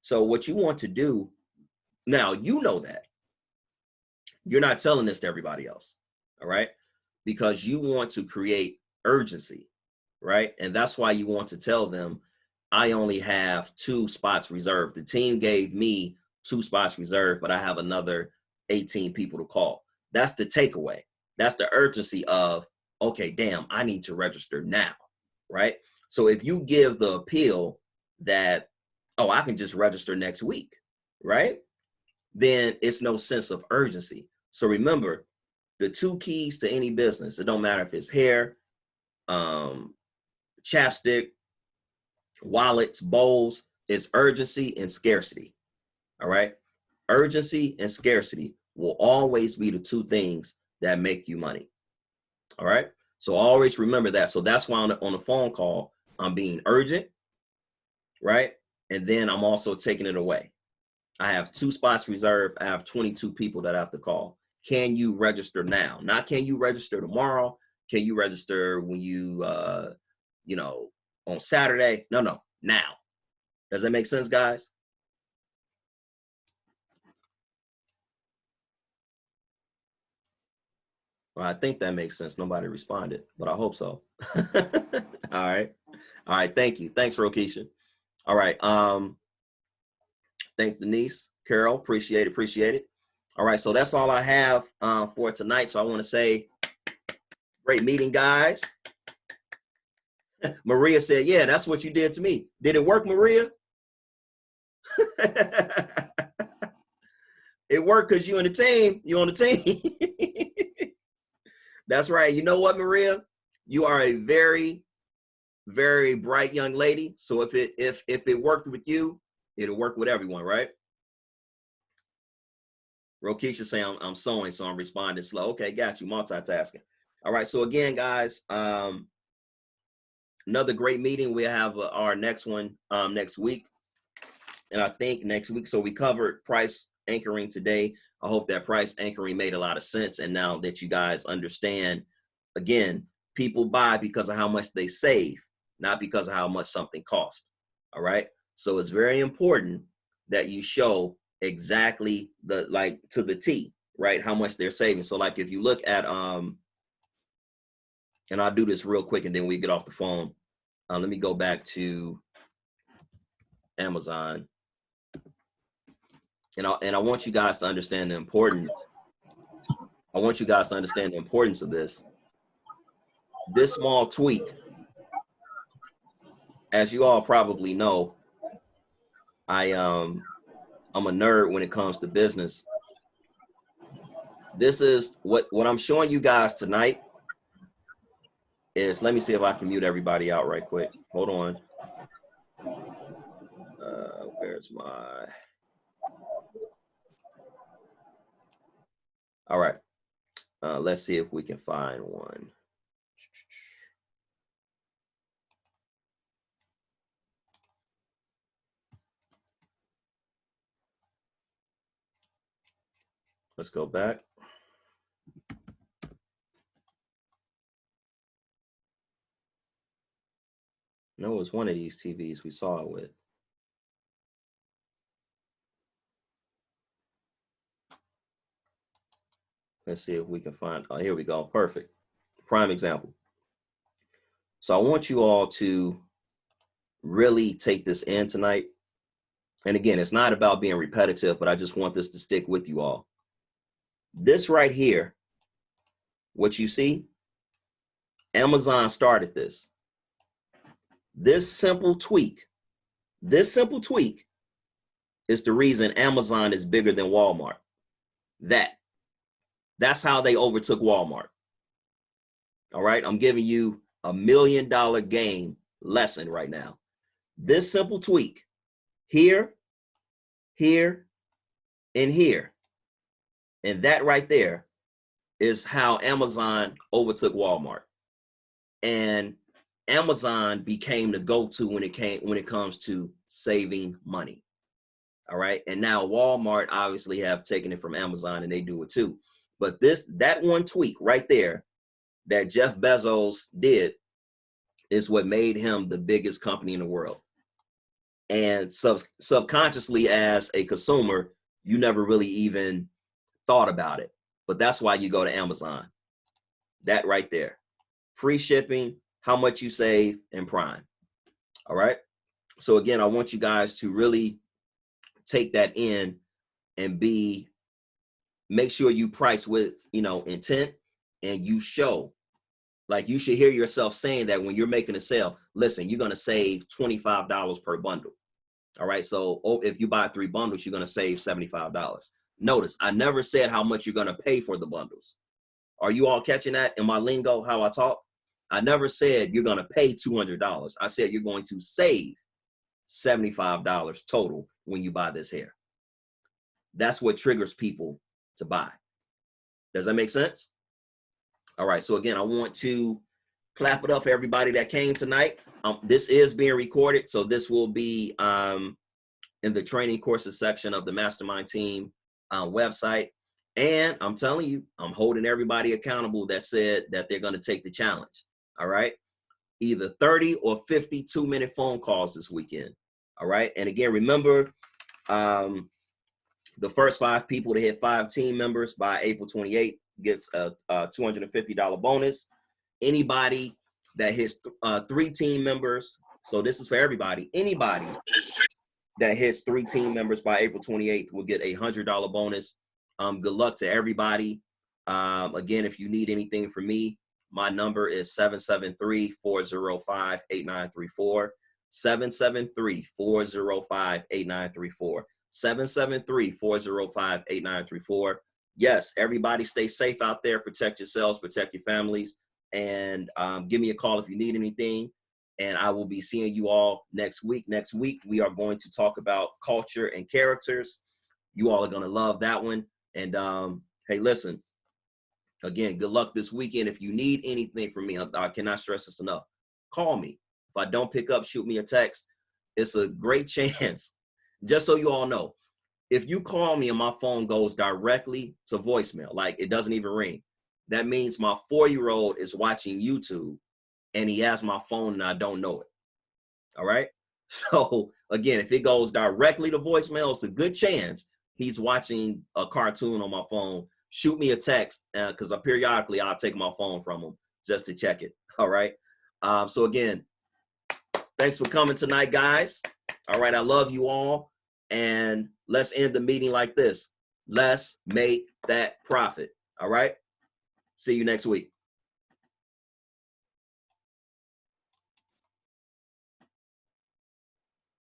So what you want to do now, you know that you're not telling this to everybody else. All right. Because you want to create urgency. Right. And that's why you want to tell them, I only have 2 spots reserved. The team gave me 2 spots reserved, but I have another 18 people to call. That's the takeaway. That's the urgency of, okay, damn, I need to register now, right? So if you give the appeal that, oh, I can just register next week, right? Then it's no sense of urgency. So remember, the 2 keys to any business, it don't matter if it's hair, chapstick, wallets, bowls, is urgency and scarcity. All right. Urgency and scarcity will always be the 2 things that make you money. All right. So always remember that. So that's why on the phone call, I'm being urgent. Right. And then I'm also taking it away. I have 2 spots reserved. I have 22 people that I have to call. Can you register now? Not can you register tomorrow? Can you register when you, on Saturday? No, now. Does that make sense, guys? Well, I think that makes sense. Nobody responded, but I hope so. All right. Thank you. Thanks, Rokisha. All right. Thanks, Denise, Carol. Appreciate it. All right. So that's all I have for tonight. So I want to say great meeting, guys. Maria said, yeah, that's what you did to me. Did it work, Maria? It worked because you're on the team. You're on the team. That's right. You know what, Maria? You are a very, very bright young lady. So if it worked with you, it'll work with everyone, right? Rokisha saying I'm sewing, so I'm responding slow. Okay, got you. Multitasking. All right. So again, guys, another great meeting. We have our next one next week. And I think next week, so we covered price anchoring today. I hope that price anchoring made a lot of sense. And now that you guys understand, again, people buy because of how much they save, not because of how much something costs. All right. So it's very important that you show exactly to the T, right? How much they're saving. So like if you look at, and I'll do this real quick and then we get off the phone. Let me go back to Amazon. And I want you guys to understand the importance. I want you guys to understand the importance of this. This small tweak, as you all probably know, I'm a nerd when it comes to business. This is what I'm showing you guys tonight is, let me see if I can mute everybody out right quick. Hold on. Where's my, all right. Let's see if we can find one. Let's go back. No, it was one of these TVs we saw it with. Let's see if we can find, oh, here we go. Perfect. Prime example. So I want you all to really take this in tonight. And again, it's not about being repetitive, but I just want this to stick with you all. This right here, what you see, Amazon started this. This simple tweak is the reason Amazon is bigger than Walmart. That's how they overtook Walmart. All right, I'm giving you $1 million game lesson right now. This simple tweak here, here, and here, and that right there is how Amazon overtook Walmart. And Amazon became the go-to when it comes to saving money. All right. And now Walmart obviously have taken it from Amazon and they do it too. But that one tweak right there that Jeff Bezos did is what made him the biggest company in the world. And subconsciously, as a consumer, you never really even thought about it. But that's why you go to Amazon. That right there. Free shipping, how much you save, and Prime. All right. So again, I want you guys to really take that in and make sure you price with, intent, and you show. Like, you should hear yourself saying that when you're making a sale. Listen, you're going to save $25 per bundle. All right. So if you buy 3 bundles, you're going to save $75. Notice, I never said how much you're going to pay for the bundles. Are you all catching that in my lingo, how I talk? I never said you're going to pay $200. I said you're going to save $75 total when you buy this hair. That's what triggers people to buy. Does that make sense? All right. So again, I want to clap it up for everybody that came tonight. This is being recorded, so this will be in the training courses section of the Mastermind Team website. And I'm telling you, I'm holding everybody accountable that said that they're going to take the challenge. All right. Either 30 or 50 2-minute phone calls this weekend. All right. And again, remember, the first 5 people to hit 5 team members by April 28th gets a $250 bonus. Anybody that hits 3 team members, so this is for everybody, anybody that hits 3 team members by April 28th will get a $100 bonus. Good luck to everybody. Again, if you need anything from me, my number is 773-405-8934. 773-405-8934. 773-405-8934. Yes, everybody stay safe out there. Protect yourselves, protect your families, and give me a call if you need anything. And I will be seeing you all next week. Next week, we are going to talk about culture and characters. You all are going to love that one. And hey, listen, again, good luck this weekend. If you need anything from me, I cannot stress this enough. Call me. If I don't pick up, shoot me a text. It's a great chance. Just so you all know, if you call me and my phone goes directly to voicemail, like it doesn't even ring, that means my 4-year-old is watching YouTube and he has my phone and I don't know it. All right. So again, if it goes directly to voicemail, it's a good chance he's watching a cartoon on my phone. Shoot me a text because periodically I'll take my phone from him just to check it. All right. So again, thanks for coming tonight, guys. All right. I love you all. And let's end the meeting like this. Let's make that profit. All right. See you next week.